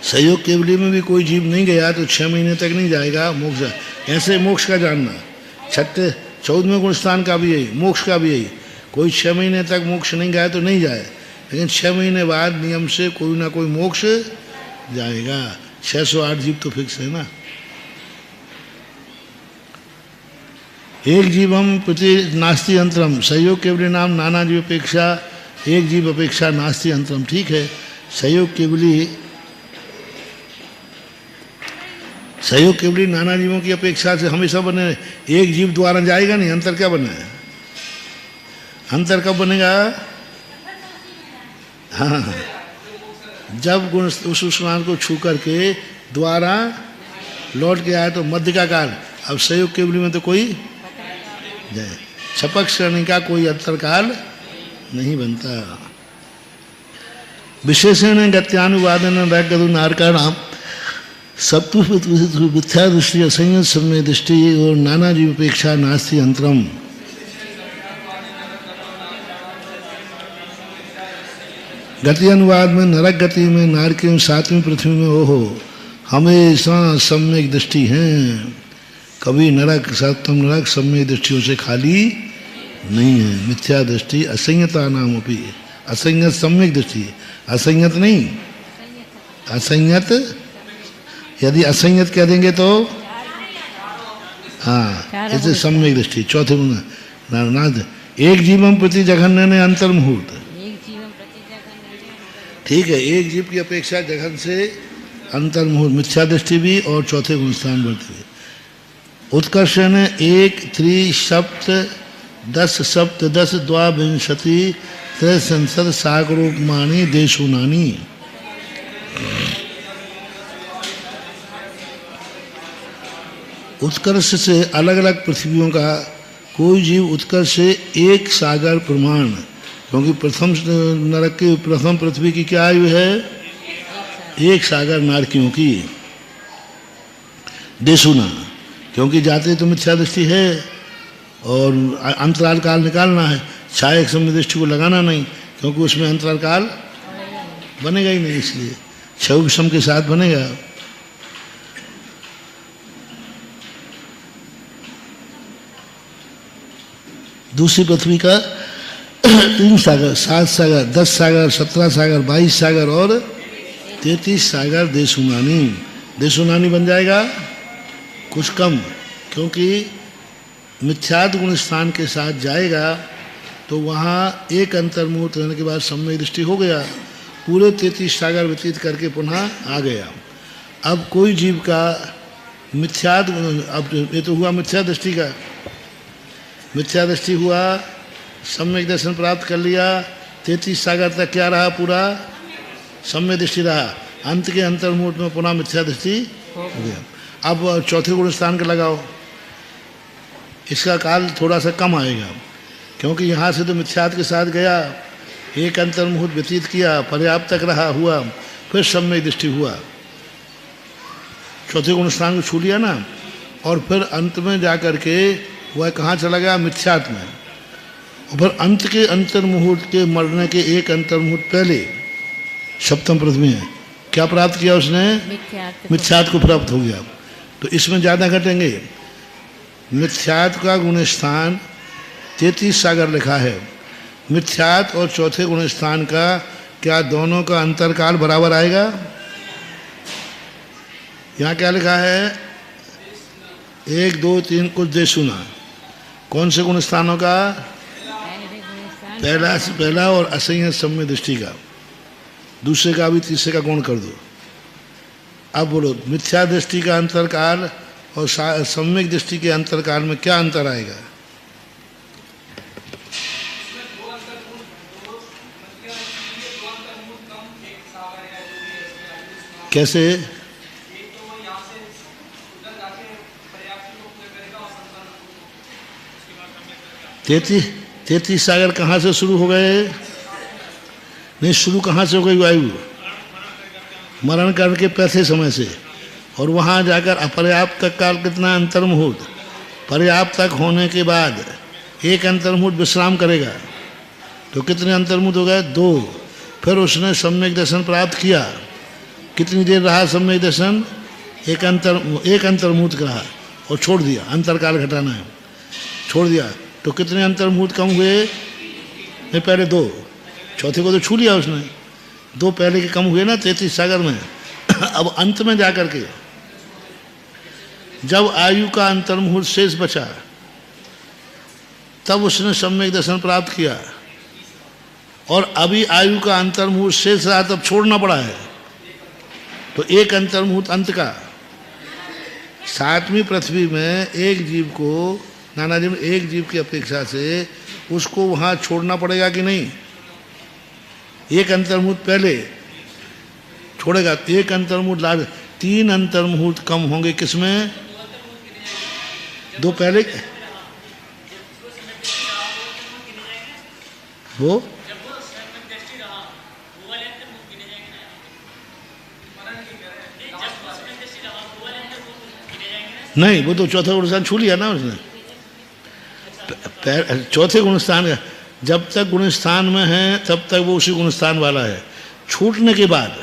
सहयोग केवली में भी कोई जीव नहीं गया तो 6 महीने तक नहीं जाएगा मोक्ष। ऐसे मोक्ष का जानना, 14वें गुण स्थान का भी यही, मोक्ष का भी यही। कोई 6 महीने तक मोक्ष नहीं गया तो नहीं जाए, लेकिन 6 महीने बाद नियम से कोई ना कोई मोक्ष जाएगा। 608 जीव तो फिक्स है ना। एक जीवम प्रति नास्ति अंतरम, सहयोग केवली नाम नाना जीव अपेक्षा, एक जीव अपेक्षा नास्ति अंतरम। ठीक है, सहयोग केवली नाना जीवों की अपेक्षा से हमेशा बने, एक जीव द्वारा जाएगा नहीं। अंतर क्या बना है? अंतर कब बनेगा? हाँ, जब गुण उस स्नान को छू करके द्वारा लौट के आए तो मध्य का काल। अब सहयोग केवली में तो कोई जाए, छपक श्रेणी का कोई अंतरकाल नहीं बनता। विशेषण गत्यानुवादन रगदु नारकाणाम सप्तु मिथ्या दृष्टि असंयत समय दृष्टि और नाना जीव अपेक्षा नास्ति अंतरम। गति अनुवाद में नरक गति में नारकियों 7वीं पृथ्वी में ओहो हमेशा सम्यक दृष्टि हैं। कभी नरक, सप्तम नरक सम्यक दृष्टियों से खाली नहीं है। मिथ्या दृष्टि असंयता नाम अपी, असंयत सम्यक दृष्टि, असंयत नहीं, असंयत। यदि असंयत कह देंगे तो हाँ, इसे सम्यक दृष्टि। चौथे नाथ एक जीवम प्रति जघन्य ने अंतर मुहूर्त। ठीक है, एक जीव की अपेक्षा जघन से अंतर मुहूर्त, मिथ्या दृष्टि भी और चौथे गुणस्थान बढ़ते हुए। उत्कर्ष ने 1 3 सप्त 10 सप्त 10 द्वाविंशति त्रयसंसद सागरोपमानी देशुनानी। उत्कर्ष से अलग अलग पृथ्वियों का कोई जीव उत्कर्ष से एक सागर प्रमाण, क्योंकि प्रथम नरक की प्रथम पृथ्वी की क्या आयु है? एक सागर नारकियों की। देशुना, क्योंकि जाते तो मिथ्या दृष्टि है और अंतराल काल निकालना है, छाया समय दृष्टि को लगाना नहीं, क्योंकि उसमें अंतराल काल बनेगा ही नहीं, इसलिए छव विषम के साथ बनेगा। दूसरी पृथ्वी का 3 सागर, 7 सागर, 10 सागर, 17 सागर, 22 सागर और 33 सागर देशुनानी। देशुनानी बन जाएगा कुछ कम, क्योंकि मिथ्याद गुण स्थान के साथ जाएगा तो वहाँ एक अंतर्मुहूर्त रहने के बाद सम्यक दृष्टि हो गया, पूरे 33 सागर व्यतीत करके पुनः आ गया। अब कोई जीव का मिथ्याद, अब ये तो हुआ मिथ्या दृष्टि का, मिथ्या दृष्टि हुआ, सम्यक दर्शन प्राप्त कर लिया, 33 सागर तक क्या रहा? पूरा सम्यक दृष्टि रहा। अंत के अंतर्मुहूर्त में पुनः मिथ्या दृष्टि हो गया। अब चौथे गुण स्थान का लगाओ, इसका काल थोड़ा सा कम आएगा, क्योंकि यहाँ से तो मिथ्याद के साथ गया, एक अंतर्मुहूर्त व्यतीत किया, पर्याप्त तक रहा, हुआ, फिर सम्यक दृष्टि हुआ, चौथे गुण स्थान को छू लिया ना, और फिर अंत में जा कर के वह कहाँ चला गया? मिथ्यात में। और फिर अंत के अंतर्मुहूर्त के मरने के एक अंतर्मुहूर्त पहले सप्तम पृथ्वी में क्या प्राप्त किया उसने? मिथ्यात को प्राप्त हो गया। तो इसमें ज़्यादा घटेंगे। मिथ्यात का गुण स्थान 33 सागर लिखा है, मिथ्यात और चौथे गुण स्थान का क्या दोनों का अंतरकाल बराबर आएगा? यहाँ क्या लिखा है? 1 2 3 कुछ देशुना। कौन से गुण स्थानों का? पहला से पहला और असंयत सम्यक दृष्टि का, दूसरे का भी तीसरे का गुण कर दो। अब बोलो, मिथ्या दृष्टि का अंतरकाल और सम्यक दृष्टि के अंतरकाल में क्या अंतर आएगा? कैसे? 33 33 सागर कहाँ से शुरू हो गए? नहीं, शुरू कहाँ से हो गई वायु? मरण काल के पैसे समय से। और वहाँ जाकर अपर्याप्त काल कितना? अंतर्मुहूर्त। पर्याप्त तक होने के बाद एक अंतर्मुहूर्त विश्राम करेगा, तो कितने अंतर्मुहूर्त हो गए? 2। फिर उसने सम्यक दर्शन प्राप्त किया। कितनी देर रहा सम्यक दर्शन? एक अंतर्मुहूर्त रहा और छोड़ दिया। अंतरकाल घटाना है, छोड़ दिया। तो कितने अंतर्मुहूर्त कम हुए? नहीं, पहले 2, चौथे को तो छू लिया उसने। 2 पहले के कम हुए ना 33 सागर में। अब अंत में जाकर के जब आयु का अंतर्मुहूर्त शेष बचा, तब उसने सम्यक दर्शन प्राप्त किया। और अभी आयु का अंतर्मुहूर्त शेष रहा, तब छोड़ना पड़ा है। तो एक अंतर्मुहूर्त अंत का। 7वीं पृथ्वी में एक जीव को, नाना जी में एक जीव की अपेक्षा से उसको वहाँ छोड़ना पड़ेगा कि नहीं? एक अंतर्मुहूर्त पहले छोड़ेगा, एक अंतर्मुहूर्त लाभ। 3 अंतर्मुहूर्त कम होंगे किसमें? 2 पहले वो नहीं, वो तो चौथा गुणस्थान छू लिया ना उसने। चौथे गुणस्थान का जब तक गुणस्थान में है तब तक वो उसी गुणस्थान वाला है। छूटने के बाद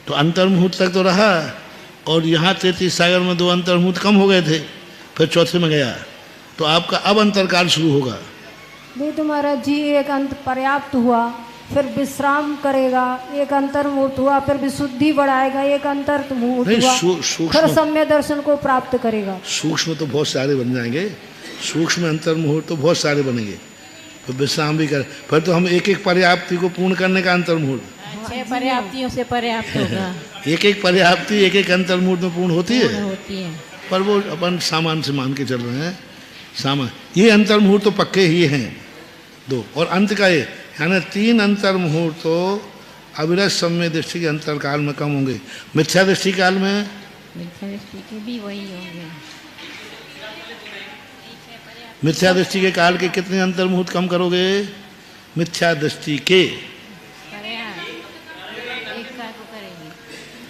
तो अंतर्मुहूर्त तक तो रहा, और यहाँ 33 सागर में 2 अंतर्मुहूर्त कम हो गए थे, फिर चौथे में गया, तो आपका अब अंतरकाल शुरू होगा। नहीं तो महाराज जी, एक अंत पर्याप्त हुआ, फिर विश्राम करेगा, एक अंतर्मुहूर्त हुआ, फिर विशुद्धि बढ़ाएगा, एक अंतर्मुहूर्त हुआ, फिर सम्य दर्शन को प्राप्त करेगा। सूक्ष्म तो बहुत सारे बन जाएंगे, सूक्ष्म अंतर्मुहूर्त तो बहुत सारे बनेंगे, तो विश्राम भी कर। फिर तो हम एक एक पर्याप्ति को पूर्ण करने का अंतर्मुहूर्त, 6 पर्याप्तियों से पर्याप्त होगा। एक एक पर्याप्ति एक एक अंतर्मुहूर्त में पूर्ण होती है। पर वो अपन सामान से मान के चल रहे हैं, सामान। ये अंतर्मुहूर्त तो पक्के ही हैं 2, और अंत का ये, यानी 3 अंतर्मुहूर्त तो अविरत सम्य दृष्टि के अंतरकाल में कम होंगे। मिथ्या दृष्टि काल में भी वही होंगे। मिथ्या दृष्टि के काल के कितने अंतर्मुहूर्त कम करोगे? मिथ्या दृष्टि के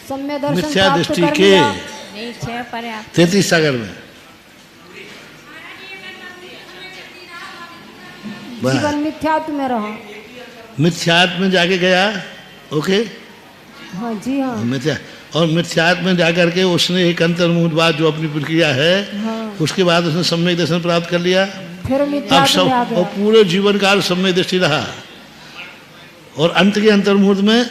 सम्य दर्शन मिथ्या प्राप्त दृष्टि कर के लिया। 33 सागर में जीवन मिथ्यात्व में रहा। मिथ्यात्व में जाके गया, ओके। हाँ जी हाँ। मिथ्या, और मिथ्यात्व में जाकर के उसने एक अंतर्मुहूर्त बाद जो अपनी प्रक्रिया है, हाँ। उसके बाद उसने सम्यक दर्शन प्राप्त कर लिया। फिर अब मिथ्यात्व में आ सब, गया। और पूरे जीवन काल सम्यक दृष्टि रहा, और अंत के अंतर्मुहूर्त में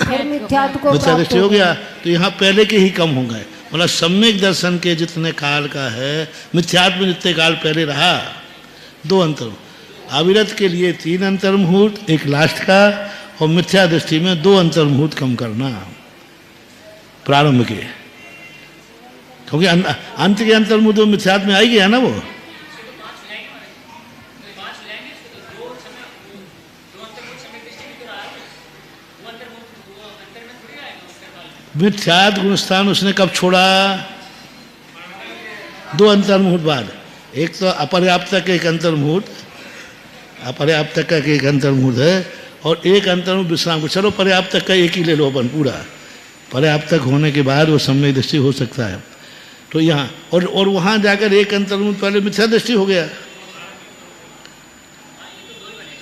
फिर मिथ्यात्व को मिथ्या दृष्टि हो गया। तो यहाँ पहले के ही कम हो गए। मतलब सम्यक दर्शन के जितने काल का है, मिथ्यात्व में जितने काल पहले रहा, 2 अंतर। अविरत के लिए 3 अंतर्मुहूर्त, एक लास्ट का, और मिथ्या दृष्टि में 2 अंतर्मुहूर्त कम करना प्रारंभ के, क्योंकि अंत के अंतर्मुहूर्त तो मिथ्यात्व में आ ही गया ना वो। मिथ्यात्व गुणस्थान उसने कब छोड़ा? 2 अंतर्मुहूर्त बाद। एक तो अपर्याप्त का एक अंतर्मुहूर्त, अपर्याप्त का एक अंतर्मुहूर्त है, और एक अंतर्मुहूर्त विश्राम को। चलो पर्याप्त का एक ही ले लो अपन पूरा। पर्याप्त होने के बाद वो सम्यक दृष्टि हो सकता है। तो यहाँ और वहाँ जाकर एक अंतर्मुहूर्त पहले मिथ्या दृष्टि हो गया,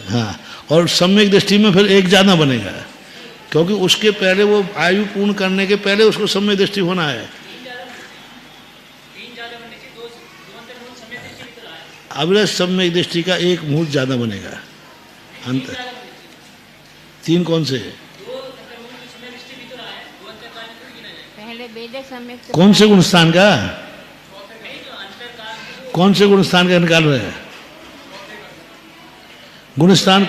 हाँ, और सम्यक दृष्टि में फिर एक ज़्यादा बनेगा, क्योंकि उसके पहले वो आयु पूर्ण करने के पहले उसको सम्यक दृष्टि होना है। अविरत सम्यक दृष्टि का एक मुहूर्त ज़्यादा बनेगा। अंत 3 कौन से? कौन से गुणस्थान का? कौन से गुणस्थान का निकाल रहे हैं? गुणस्थान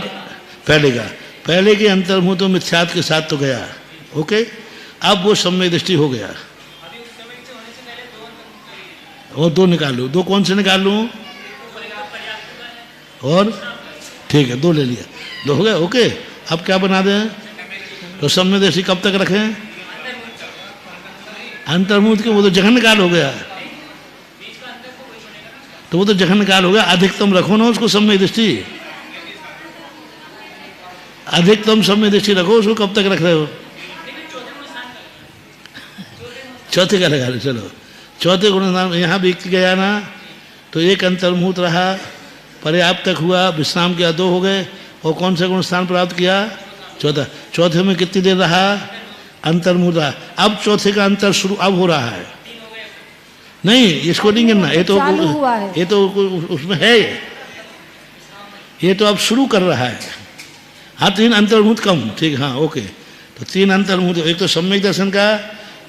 पहले का, पहले के अंतर्मुहूर्त तो मिथ्यात्व के साथ तो गया, ओके। अब वो सम्यक दृष्टि हो गया, वो 2 निकाल लो। 2 कौन से निकाल लूँ? और ठीक है, 2 ले लिया, 2 हो गए, ओके। अब क्या बना दें? तो सम्यक दृष्टि कब तक रखें? अंतर्मुहूर्त के, वो तो जघन्य काल हो गया। तो वो तो जघन्य काल होगा। अधिकतम रखो ना उसको सम्यक दृष्टि, अधिकतम सम्यक दृष्टि रखो उसको। कब तक रख रहे हो? चौथे का लगा लो। चलो चौथे गुण स्थान यहाँ भी गया ना, तो एक अंतर्मुहूर्त रहा, पर्याप्त तक हुआ, विश्राम किया, 2 हो गए। और कौन सा गुण स्थान प्राप्त किया? चौथा। चौथे में कितनी देर रहा? अंतर्मुहूर्त रहा। अब चौथे का अंतर शुरू अब हो रहा है। नहीं इसको नहीं गिनना, ये तो उसमें है, ये तो अब शुरू कर रहा है। हाँ 3 अंतर्मुहूर्त कम, ठीक, हाँ ओके। तो 3 अंतर्मुहूर्त, एक तो सम्यक दर्शन का,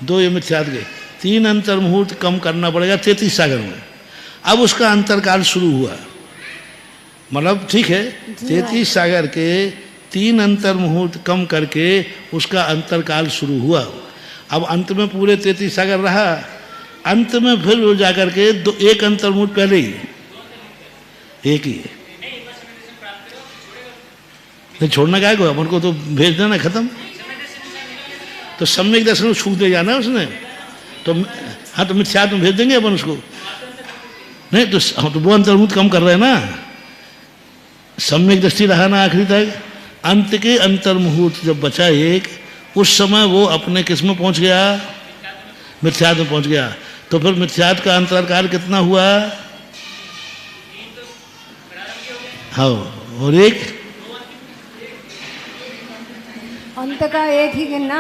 2 ये मिथ्यात्व के, 3 अंतर्मुहूर्त कम करना पड़ेगा 33 सागर में। अब उसका अंतरकाल शुरू हुआ, मतलब ठीक है 33 सागर के 3 अंतर्मुहूर्त कम करके उसका अंतरकाल शुरू हुआ। अब अंत में पूरे 33 सागर रहा, अंत में फिर वो जाकर के 1 अंतर्मुहूर्त पहले ही, एक ही है। नहीं छोड़ना क्या को, अपन को तो भेज देना, खत्म। तो सम्यक दर्शन को छूट दे जाना उसने, तो हाँ तो मिथ्यात्व में भेज देंगे अपन उसको। नहीं तो हम तो वो अंतर्मुहूर्त कम कर रहे हैं ना, सम्यक दृष्टि रहा ना आखिरी तक। अंत के अंतर्मुहूर्त जब बचा एक, उस समय वो अपने किस में पहुंच गया? मिथ्यात्व में पहुंच गया। तो फिर मिथ्यात्व का अंतरकाल कितना हुआ? हाँ, और एक अंत का एक ही गिनना,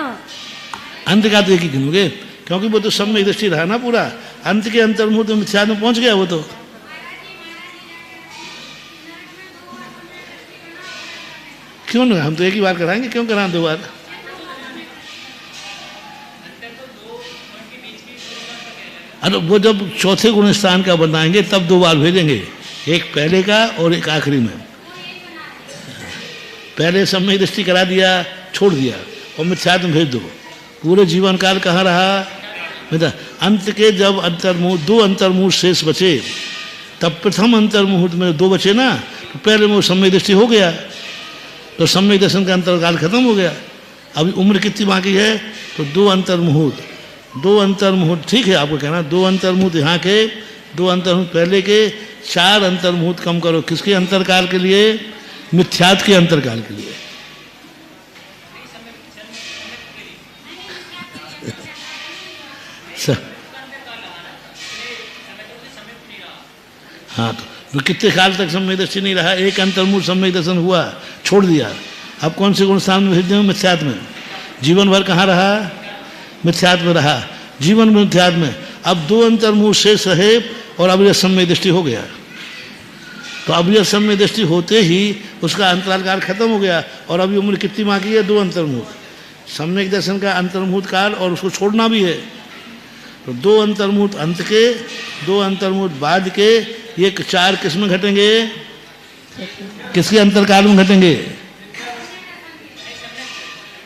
अंत का तो एक ही गिनोगे, क्योंकि वो तो सम्यक दृष्टि रहा ना पूरा। अंत के अंतर्मुहूर्त में मिथ्यात्व में पहुंच गया वो तो। क्यों ना, हम तो एक ही बार कराएंगे, क्यों कराएं 2 बार? अरे वो जब चौथे गुण स्थान का बनाएंगे तब 2 बार भेजेंगे, एक पहले का और एक आखिरी में। पहले सम्यक दृष्टि करा दिया, छोड़ दिया, और मिथ्यात्व में भेज दो। पूरे जीवन काल कहाँ रहा? अंत के जब अंतर्मुहूर्त 2 अंतर्मुहूर्त शेष बचे, तब प्रथम अंतर्मुहूर्त में 2 बचे ना, तो पहले में सम्यक दृष्टि हो गया, तो सम्यक दर्शन का अंतरकाल खत्म हो गया। अभी उम्र कितनी बाकी है? तो 2 अंतर्मुहूर्त, 2 अंतर्मुहूर्त, ठीक है आपको कहना 2 अंतर्मुहूर्त यहाँ के, 2 अंतर्मुहूर्त पहले के, 4 अंतर्मुहूर्त कम करो। किसके अंतरकाल के लिए? मिथ्यात्व के अंतरकाल के लिए। हाँ तो कितने काल तक सम्यक दर्शन नहीं रहा? एक अंतर्मुहूर्त सम्यक दर्शन हुआ, छोड़ दिया। अब कौन से गुण स्थान में भेज दें? मिथ्यात्व में। जीवन भर कहाँ रहा? मिथ्यात्व में रहा, जीवन में मिथ्यात्व में। अब 2 अंतर्मुहूर्त शेष रहे और अब यह सम्यक दृष्टि हो गया। तो अब यह सम्यक दृष्टि होते ही उसका अंतराल काल खत्म हो गया, और अभी उम्र कितनी बाकी है? 2 अंतर्मुहूर्त। सम्यक दर्शन का अंतर्मुहूर्त काल, और उसको छोड़ना भी है। तो 2 अंतर्मुहूर्त अंत के, 2 अंतर्मुहूर्त बाद के, ये 4 किस में घटेंगे? किसके अंतरकाल में घटेंगे?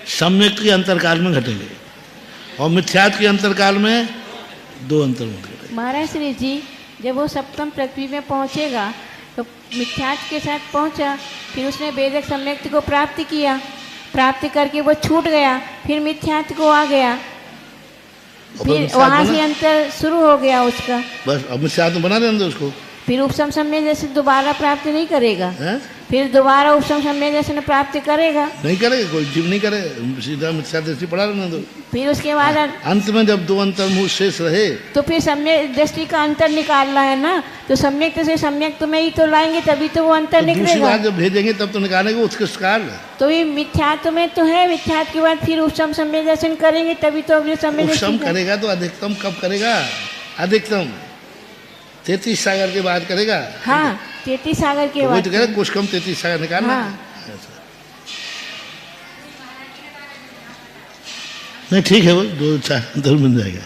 सम्यक के अंतरकाल में घटेंगे, और मिथ्यात्व के अंतरकाल में 2 अंतर्मुहूर्त घटेंगे। महाराज श्री जी, जब वो सप्तम पृथ्वी में पहुंचेगा तो मिथ्यात्व के साथ पहुंचा, फिर उसने वेदक सम्यक्ति को प्राप्त किया, प्राप्त करके वो छूट गया, फिर मिथ्यात्व को आ गया, फिर वहाँ से अंतर शुरू हो गया उसका। बस अब मिथ्यात्व बना देंगे उसको। फिर उपसम सम्यक दर्शन दोबारा प्राप्त नहीं करेगा है? फिर दोबारा उपसम सम्यक दर्शन प्राप्त करेगा? नहीं करेगा, कोई जीव नहीं करे, सीधा मिथ्या दृष्टि पड़ा रहने दो। फिर उसके बाद अंत में जब 2 अंतर्मुहूर्त शेष रहे, तो फिर सम्यक दृष्टि का अंतर निकालना है ना, तो सम्यक से सम्यक में ही तो लाएंगे, तभी तो वो अंतर तो निकलेगा। दूसरी बार जब भेजेंगे तब तो निकालेंगे उत्कृष्ट काल। तो ये मिथ्यात्व में तो है, मिथ्यात्व के बाद फिर उपसम सम्यक दर्शन करेंगे, तभी तो अगले सम्यक उपसम करेगा तो अधिकतम कब करेगा? अधिकतम 33 सागर के बाद करेगा। हाँ 33 सागर के वही बाद तो कह रहे कुछ कम 33 सागर निकालना। हाँ। नहीं ठीक है, वो 2-4 अंतर बन जाएगा।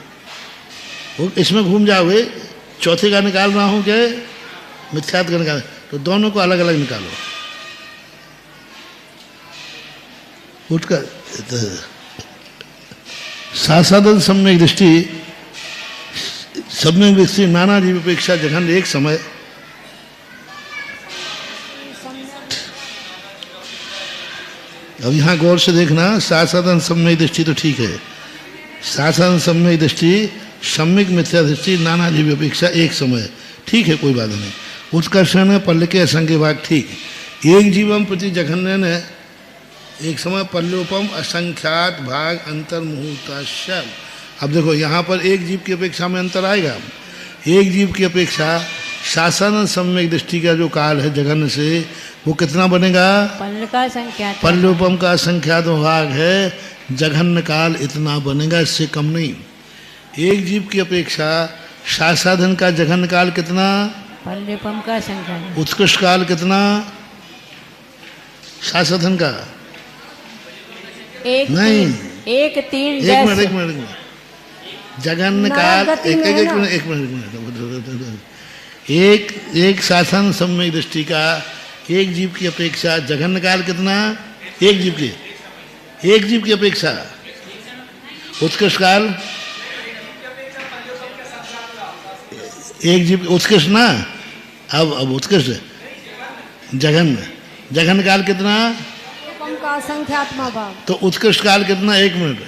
वो इसमें घूम जाओगे, चौथे का निकाल रहा हूँ क्या, मिथ्यात्व का निकाल, तो दोनों को अलग अलग निकालो। उठकर सासादन सम्यक दृष्टि, सम्यक दृष्टि नाना जीव अपेक्षा जघन एक समय। अब यहाँ गौर से देखना, सासादन सम्यक दृष्टि तो ठीक है, सासादन सम्यक दृष्टि, सम्यक मिथ्या दृष्टि नाना जीव अपेक्षा एक समय, ठीक है, कोई बात नहीं। उत्कर्षण पल्ल के असंख्य भाग, ठीक। एक जीवम प्रति जघन्य ने एक समय पल्लोपम असंख्यात भाग अंतर्मुहूर्ताश्य। अब देखो यहाँ पर एक जीव की अपेक्षा में अंतर आएगा। एक जीव की अपेक्षा शासन सम्यक दृष्टि का जो काल है जघन्य से, वो कितना बनेगा? पल्ल का संख्यात, पल्लोपम का असंख्यात भाग है, जघन्य काल इतना बनेगा, इससे कम नहीं। एक जीव की अपेक्षा शासाधन का जघन्य काल कितना? पल्लोपम का संख्यात। उत्कृष्ट काल कितना शासाधन का? एक नहीं, एक तीन एक मिनट जघन्य काल, एक मिनट, एक शासन सम्यक दृष्टि का एक जीव की अपेक्षा जघन्य काल कितना? एक जीव की अपेक्षा उत्कृष्ट काल, एक जीव उत्कृष्ट ना, अब उत्कृष्ट जघन्य काल कितना? का असंख्यात्मा भाग। तो उत्कृष्ट काल कितना? एक मिनट,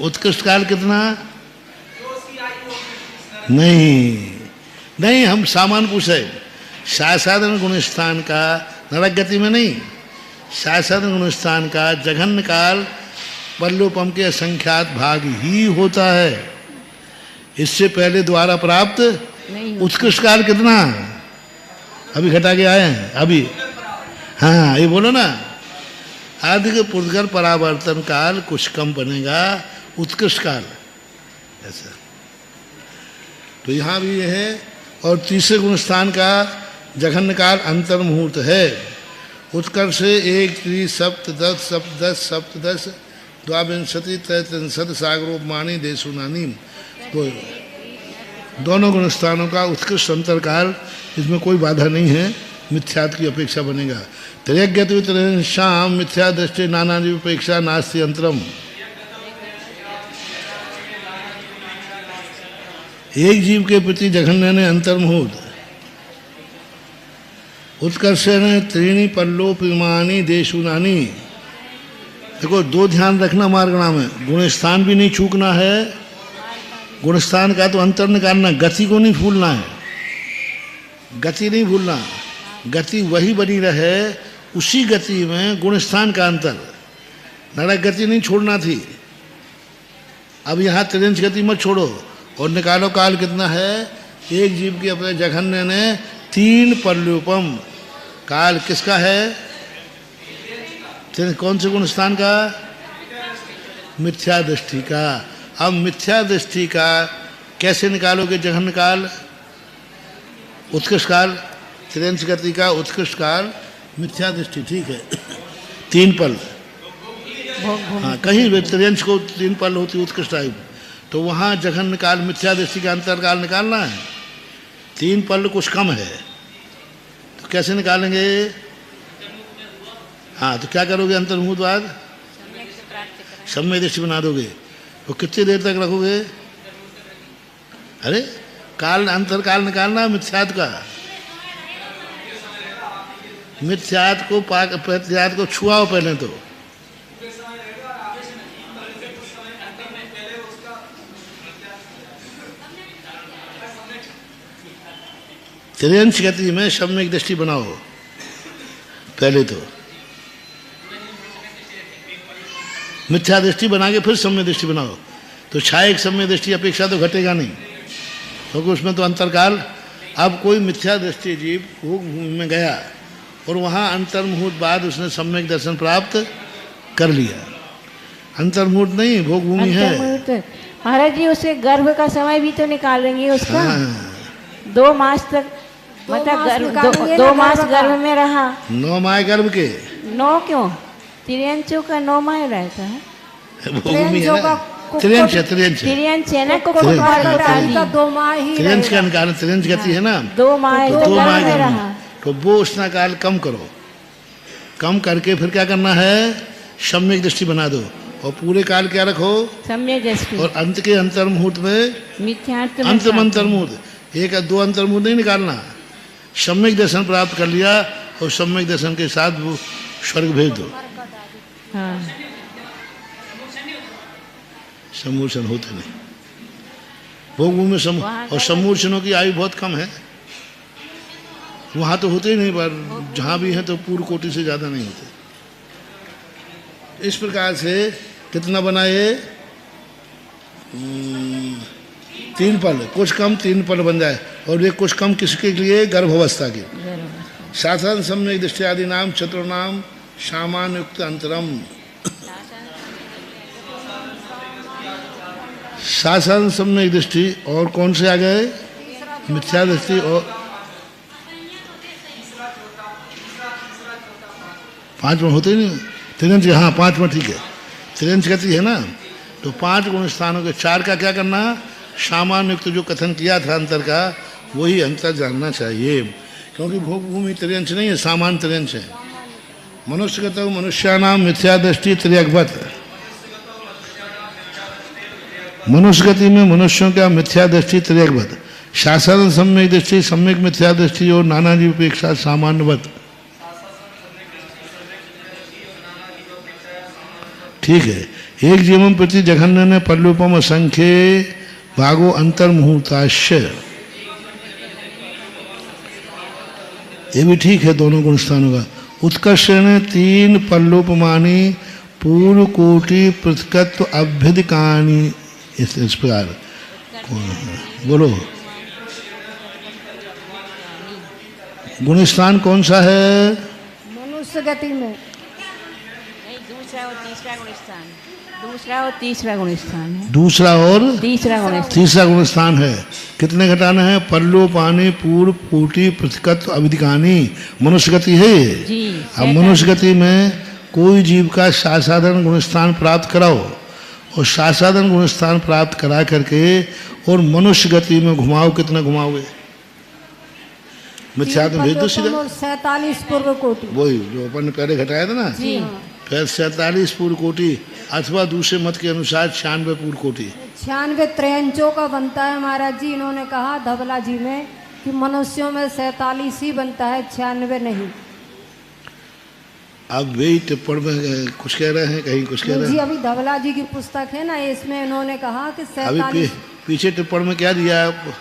उत्कृष्ट काल कितना? नहीं, हम सामान्य पूछे। शासाधन गुणस्थान का नरक गति में नहीं, शासाधन गुणस्थान का जघन्य काल पल्लोपम के असंख्यात भाग ही होता है। इससे पहले द्वारा प्राप्त उत्कृष्ट काल कितना? अभी घटा के आए हैं अभी। हाँ, ये बोलो ना, आदि के पुरस्कार परावर्तन काल कुछ कम बनेगा, उत्कृष्ट काल ऐसा। तो यहाँ भी ये है। और तीसरे गुणस्थान का जघन्य काल अंतर्मुहूर्त है। उत्कर्ष से 1 3 सप्तदश सप्तदश सप्तदश द्वाविंशति त्रैत्रिंशत् सागरोपमानी देशुनानी। तो दोनों गुणस्थानों का उत्कृष्ट अंतरकाल, इसमें कोई बाधा नहीं है, मिथ्यात की अपेक्षा बनेगा। त्रयज्ञ शाम मिथ्या दृष्टि नाना जीव अपेक्षा नास्ति अंतरम। एक जीव के प्रति जघन्य ने अंतर्मुहूर्त। उत्कर्षण त्रीणी पल्लोपमानी देशुनानी। देखो, दो ध्यान रखना मार्गणा में, गुणस्थान भी नहीं चूकना है। गुणस्थान का तो अंतर निकालना, गति को नहीं भूलना है, गति नहीं भूलना, गति वही बनी रहे, उसी गति में गुणस्थान का अंतर। नरक गति नहीं छोड़ना थी। अब यहाँ त्रिंश गति मत छोड़ो और निकालो काल कितना है। एक जीव के अपने जघन्य ने 3 पल्लोपम काल किसका है? कौन से गुणस्थान का? मिथ्या दृष्टि का। अब मिथ्या दृष्टि का कैसे निकालोगे जघन्य काल? उत्कृष्ट काल, त्रिंश गति का उत्कृष्ट काल मिथ्या दृष्टि, ठीक है। 3 पल, हाँ, कहीं भी त्रिंश को 3 पल होती उत्कृष्ट आयु, तो वहाँ जघन्य काल मिथ्या दृष्टि का अंतर काल निकालना है। 3 पल कुछ कम है, तो कैसे निकालेंगे? हाँ, तो क्या करोगे? अंतर्मुहूर्त बाद सम्यक दृष्टि बना दोगे। तो कितनी देर तक रखोगे? अरे काल, अंतर काल निकालना मिथ्यात का। मिथ्यात को छुआओ पहले तो। त्रिंश गति में सम्यक दृष्टि बनाओ पहले तो। मिथ्या दृष्टि बना के फिर सम्यक दृष्टि बनाओ, तो छायक सम्यक दृष्टि अपेक्षा तो घटेगा नहीं, क्योंकि उसमें तो अंतरकाल। अब कोई मिथ्या दृष्टि जीव भोग भूमि में गया और वहाँ अंतर्मुहूर्त बाद उसने सम्यक दर्शन प्राप्त कर लिया। अंतर्मुहूर्त नहीं, भोग भूमि है। महाराज जी, उसके गर्भ का समय भी तो निकालेंगे उसका। हाँ। 2 मास तक, मतलब 2 मास गर्भ में रहा। 9 माह गर्भ के 9 क्यों? त्रियंचों का 9 माह रहता है। भोग भूमि है ना, त्रियंश है, त्रियंश है। त्रियंश है ना, का 2 माह ही त्रियंश का निकाल, त्रियंश गति है ना, 2 माह तो 2 माह में गर्भ रहा। में। तो वो उसना काल कम करो, कम करके फिर क्या करना है? सम्यक दृष्टि बना दो और पूरे काल क्या रखो? सम्यक दृष्टि। और अंत के अंतर्मुहूर्त में मिथ्यात्व में अंत अंतर्मुहूर्त, 1-2 अंतर्मुहूर्त नहीं निकालना। सम्यक दर्शन प्राप्त कर लिया और सम्यक दर्शन के साथ वो स्वर्ग भेज दो। हाँ। सम्मोचन होते नहीं। भोग भूमि में वहाँ और सम्मूर्छनों की आयु बहुत कम है, वहाँ तो होते ही नहीं, पर जहाँ भी हैं तो पूर्व कोटि से ज़्यादा नहीं होते। इस प्रकार से कितना बना ये 3 पल, कुछ कम 3 पल बन जाए। और ये कुछ कम किसके लिए? गर्भावस्था के। साधारण सम्यक दृष्टि आदि नाम चतुर्नाम सामान्य युक्त अंतरम। साधारण सम्यक दृष्टि और कौन से आ गए? मिथ्या दृष्टि और 5वां होते नहीं त्रियंच। हाँ 5वां ठीक है, त्रियंच गति है ना, तो 5 गुण स्थानों के 4 का क्या करना? सामान्य युक्त जो कथन किया था अंतर का, वही अंतर जानना चाहिए, क्योंकि भोग भूमि त्रियंच नहीं है, सामान्य त्रियंच है। मनुष्यगत मनुष्यानाम मिथ्या दृष्टि त्रियगवत। मनुष्य गति में मनुष्यों का मिथ्या दृष्टि त्रियगवत, शासन सम्यक दृष्टि सम्यक मिथ्या दृष्टि और नाना जीव अपेक्षा सामान्यवत। ठीक है। एक जीवम प्रति जघन्य ने परलोपम असंख्य भागो अंतर्मुहूर्ताश्य। ये भी ठीक है दोनों गुण स्थानों का। उत्कर्ष ने 3 परलोपमानी पूर्व कोटि पृथकत्व अभ्यधिकानी। इस प्रकार बोलो, गुण स्थान कौन सा है? मनुष्य गति में दूसरा और तीसरा गुण स्थान, दूसरा और तीसरा गुण स्थान है। दूसरा और तीसरा गुण स्थान है। कितने घटाने हैं? पल्लो पानी पूर्व कोटि पृथकत्व अभिधिकानी। मनुष्य गति है ये जी। अब मनुष्य गति में कोई जीव का साधारण गुण स्थान प्राप्त कराओ, और साधारण गुण स्थान प्राप्त करा करके और मनुष्य गति में घुमाओ। कितना घुमाओगे? मिथ्या तो भेज दो सीधा। 47 पूर्व कोटि, वही जो अपन ने पहले घटाया था ना, जी। फिर 47 पूर्व कोटि, अथवा दूसरे मत के अनुसार 96 पूर्व कोटि। 96 त्रयंचों का बनता है महाराज जी। इन्होंने कहा धवला जी में कि मनुष्यों में 47 ही बनता है, 96 नहीं। अब वही टिप्पण में कुछ कह रहे हैं, कहीं कुछ कह रहे जी हैं। अभी धवला जी की पुस्तक है ना, इसमें इन्होंने कहा कि अभी 47 पीछे टिप्पण में क्या दिया आप?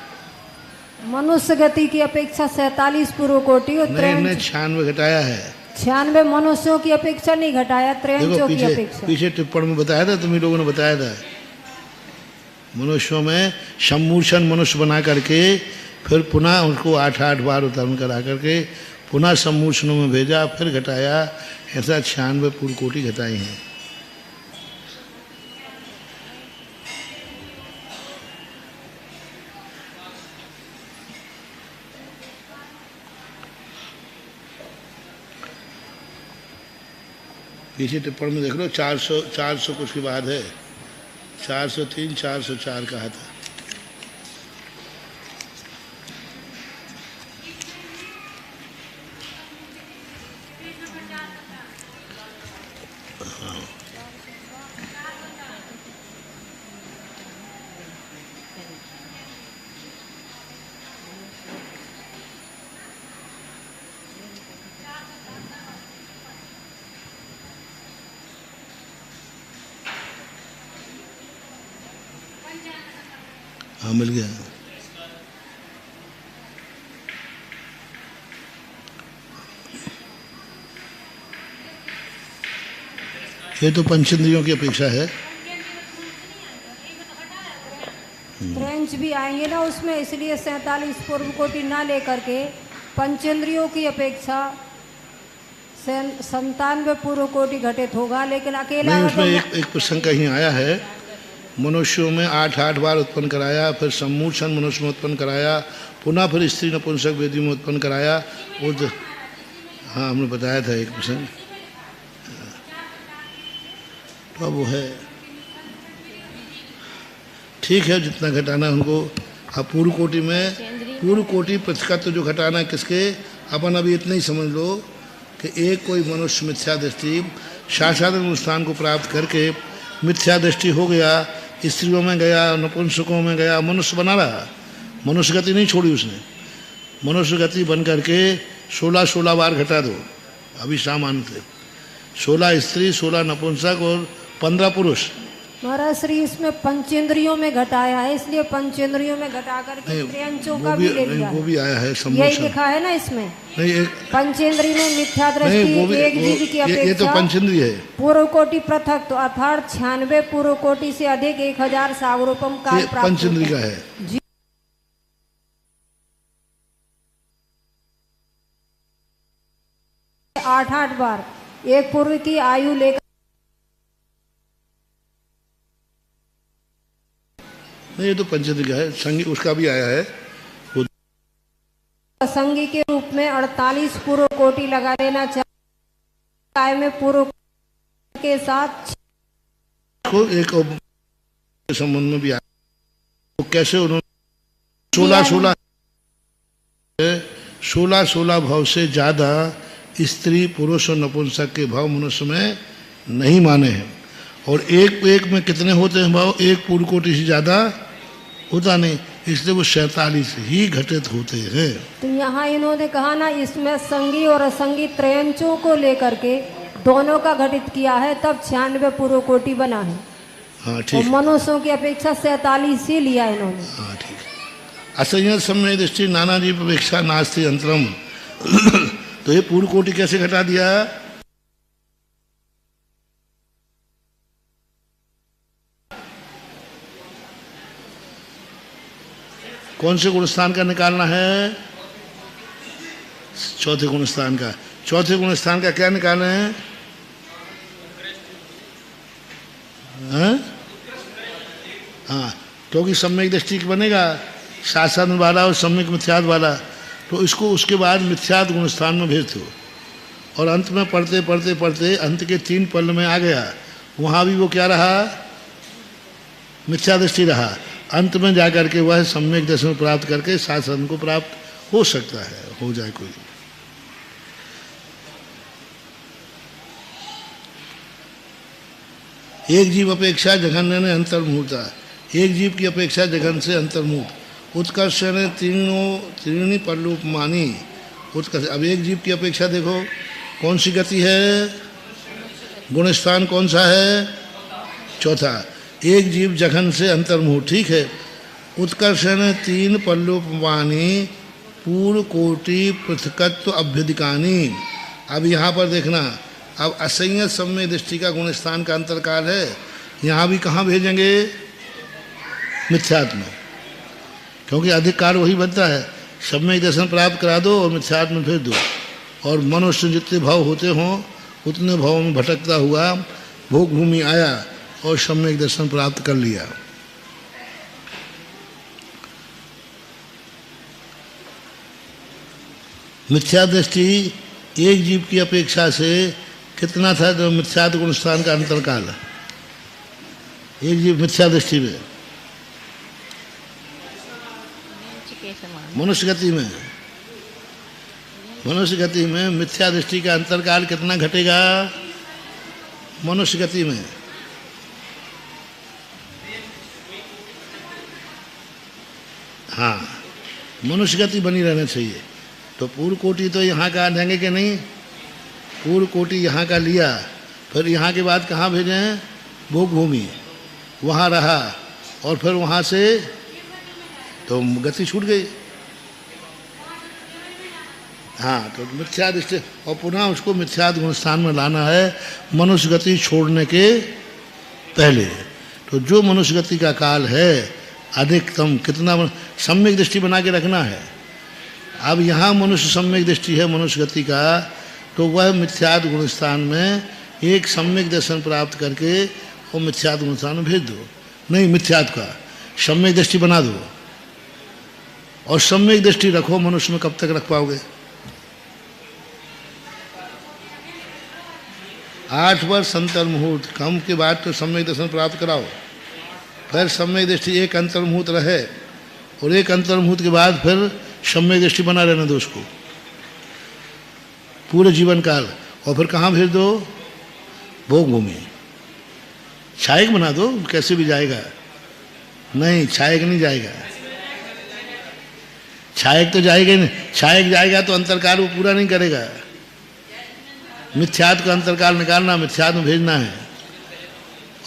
मनुष्य गति की अपेक्षा 47 पूर्व कोटि और नहीं 96 घटाया है। 96 मनुष्यों की अपेक्षा नहीं घटाया, त्रयंचों की अपेक्षा। पीछे टिप्पण में बताया था, तुम्ही लोगों ने बताया था। मनुष्यों में सम्मूर्छन मनुष्य बना करके फिर पुनः उनको 8-8 बार उतारण करा करके पुनः सम्मूर्छनों में भेजा, फिर घटाया। ऐसा 96 पूर्व कोटि घटाई हैं। पीछे टिप्पण में देख लो, 400 कुछ की बात है, 403 404 कहा था। हाँ मिल गया। ये तो पंचेंद्रियों की अपेक्षा है। त्रयंच भी आएंगे ना उसमें, इसलिए 47 पूर्व कोटि ना लेकर के पंचेंद्रियों की अपेक्षा 97 पूर्व कोटि घटित होगा। लेकिन अकेला नहीं, उसमें एक प्रसंग कहीं आया है, मनुष्यों में 8-8 बार उत्पन्न कराया, फिर सम्मूर्छन मनुष्य में उत्पन्न कराया, पुनः फिर स्त्री नपुंसक वेदी में उत्पन्न कराया। वो हाँ हमने बताया था एक प्रसंग। तो वो है ठीक है, जितना घटाना उनको। अब पूर्व कोटि में पूर्व कोटि पृथकत्व जो घटाना है किसके? अपन अभी इतना ही समझ लो कि एक कोई मनुष्य मिथ्या दृष्टि साधारण स्थान को प्राप्त करके मिथ्या दृष्टि हो गया, स्त्रियों में गया, नपुंसकों में गया, मनुष्य बना रहा। मनुष्य गति नहीं छोड़ी उसने। मनुष्य गति बन करके 16 बार घटा दो। अभी सामान्य थे 16 स्त्री, 16 नपुंसक और 15 पुरुष, महाराज श्री इसमें पंचेंद्रियों में घटाया है, इसलिए पंचेंद्रियों में घटा करके त्रयंचों का भी ले लिया वो है। भी आया है यही सम्मोचन। लिखा है ना इसमें, नहीं एक पंचेंद्रिय में मिथ्या नहीं वो भी दृष्टि एक जीव की ये तो अपेक्षा पंचेंद्रिय है। पूर्व कोटि पृथक, तो अर्थात 96 पूर्व कोटि से अधिक 1000 सागरोपम काल ये प्राप्त पंचेंद्रिय होता का है। है। जी 8-8 बार एक पूर्व की आयु लेकर नहीं ये तो पंचेंद्रिय का है, संगी उसका भी आया है। वो संगी के रूप में 48 पूर्व कोटि लगा लेना चाहिए। आय में पूर्व के साथ को एक के संबंध में भी आया। वो कैसे उन्होंने 16 भाव से ज्यादा स्त्री पुरुष और नपुंसक के भाव मनुष्य में नहीं माने हैं। और एक में कितने होते हैं भाव? एक पूर्व कोटि से ज्यादा होता नहीं, इसलिए वो 47 ही घटित होते हैं। तो यहाँ इन्होंने कहा ना, इसमें संगी और असंगी त्रयंचों को लेकर के दोनों का घटित किया है, तब 96 पूर्व कोटि बना है। हाँ और ठीक। मनुष्यों की अपेक्षा 47 ही लिया इन्होंने। हाँ ठीक। असंयत समय दृष्टि नाना जी अपेक्षा नास्ति अंतरम। तो ये पूर्व कोटि कैसे घटा दिया? कौन से गुणस्थान का निकालना है? चौथे गुणस्थान का। चौथे गुणस्थान का क्या निकालना है? हाँ, क्योंकि सम्यक दृष्टि बनेगा शासन वाला और सम्यक मिथ्याद वाला, तो इसको उसके बाद मिथ्याद गुणस्थान में भेज दो। और अंत में पढ़ते पढ़ते पढ़ते अंत के 3 पल्ल में आ गया, वहाँ भी वो क्या रहा? मिथ्या दृष्टि रहा। अंत में जाकर के वह सम्यक दर्शन प्राप्त करके शासन को प्राप्त हो सकता है, हो जाए कोई। एक जीव अपेक्षा जघन्य ने अंतर्मुहूर्ता, एक जीव की अपेक्षा जघन से अंतर्मुहूर्त। उत्कर्ष ने त्रीणी परलोपमानी उत्कर्ष। अब एक जीव की अपेक्षा देखो कौन सी गति है? गुणस्थान कौन सा है? चौथा। एक जीव जघन से अंतर्मुहूर्त, ठीक है। उत्कर्ष ने 3 परलोपमानी पूर्व कोटि पृथकत्व अभ्युदिकानी। अब यहाँ पर देखना, अब असंयत सम्यक दृष्टि का गुणस्थान का अंतरकाल है, यहाँ भी कहाँ भेजेंगे? मिथ्यात्म, क्योंकि अधिक काल वही बनता है। सम्यक दर्शन प्राप्त करा दो और मिथ्यात्म में भेज दो, और मनुष्य जितने भाव होते हों उतने भावों में भटकता हुआ भोग भूमि आया और सम्यक दर्शन प्राप्त कर लिया। मिथ्या दृष्टि एक जीव की अपेक्षा से कितना था? जो मिथ्यात्म गुणस्थान का अंतरकाल, एक जीव मिथ्या दृष्टि में मनुष्य गति में मिथ्या दृष्टि का अंतरकाल कितना घटेगा? मनुष्य गति में हाँ, मनुष्य गति बनी रहना चाहिए। तो पूर्व कोटि तो यहाँ का देंगे कि नहीं? पूर्व कोटि यहाँ का लिया, फिर यहाँ के बाद कहाँ भेजे हैं? भोग भूमि, वहाँ रहा, और फिर वहाँ से तो गति छूट गई। हाँ, तो मिथ्या दृष्टि, और पुनः उसको मिथ्याद गुणस्थान में लाना है मनुष्य गति छोड़ने के पहले। तो जो मनुष्य गति का काल है अधिकतम कितना सम्यक दृष्टि बना के रखना है। अब यहाँ मनुष्य सम्यक दृष्टि है मनुष्य गति का, तो वह मिथ्याद गुणस्थान में एक सम्यक दर्शन प्राप्त करके वो मिथ्याद गुणस्थान में भेज दो। नहीं, मिथ्याद का सम्यक दृष्टि बना दो, और सम्यक दृष्टि रखो। मनुष्य में कब तक रख पाओगे? 8 वर्ष अंतर्मुहूर्त, कम के बाद तो सम्यक दर्शन प्राप्त कराओ, फिर सम्यक दृष्टि एक अंतर्मुहूर्त रहे, और एक अंतर्मुहूर्त के बाद फिर सम्यक दृष्टि बना रहने दो उसको पूरे जीवन काल। और फिर कहाँ भेज दो? भोग भूमि। छायक बना दो, कैसे भी जाएगा। नहीं, छायक नहीं जाएगा। छायक तो जाएगा ही नहीं। छायक जाएगा तो अंतरकाल वो पूरा नहीं करेगा। मिथ्यात्व का अंतरकाल निकालना, मिथ्यात्व में भेजना है,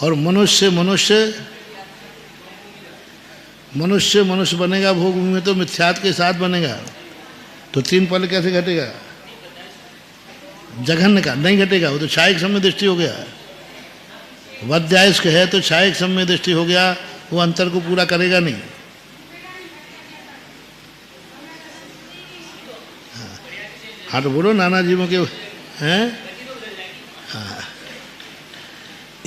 और मनुष्य मनुष्य बनेगा भोग भूमि में तो मिथ्यात्व के साथ बनेगा, तो 3 पल कैसे घटेगा? जघन्य का नहीं घटेगा, वो तो छायक सम्य दृष्टि हो गया। वध्यायस्क है तो छायक सम्य दृष्टि हो गया, वो अंतर को पूरा करेगा नहीं। हाँ तो बोलो नाना जीवों के हैं। हाँ,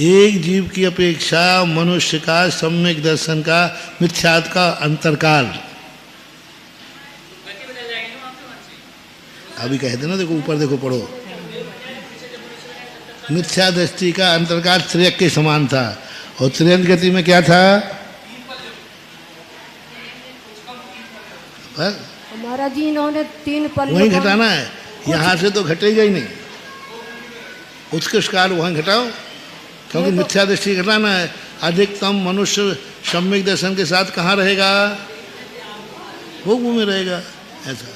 एक जीव की अपेक्षा मनुष्य का सम्यक दर्शन का मिथ्यात्व का अंतरकाल। अभी कहते ना, देखो ऊपर देखो, पढ़ो। मिथ्या दृष्टि का अंतरकाल त्रियक के समान था, और त्रियंत गति में क्या था? हमारा जी इन्होंने 3 पल वहीं घटाना है, यहाँ से तो घटेगा ही नहीं। उत्कृष्ट काल वहाँ घटाओ, क्योंकि मिथ्या दृष्टि घटाना है। अधिकतम मनुष्य सम्यक दर्शन के साथ कहाँ रहेगा? भोग भूमि रहेगा। ऐसा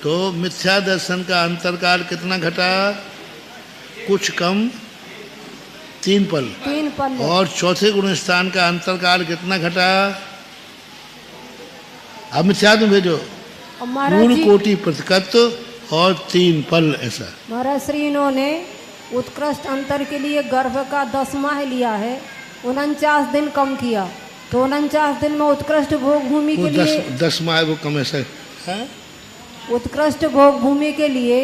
तो मिथ्या दर्शन का अंतरकाल कितना घटा? कुछ कम 3 पल। 3 पल। और चौथे गुण स्थान का अंतरकाल कितना घटा? अब मिथ्यात्व में भेजो, मूल कोटि प्रतिकत्व और 3 पल। ऐसा महाराज श्री इन्होंने उत्कृष्ट अंतर के लिए गर्भ का 10 माह लिया है, 49 दिन कम किया, तो 49 दिन में उत्कृष्ट भोग भूमि के लिए 10 माह वो कम ऐसा है। उत्कृष्ट भोग भूमि के लिए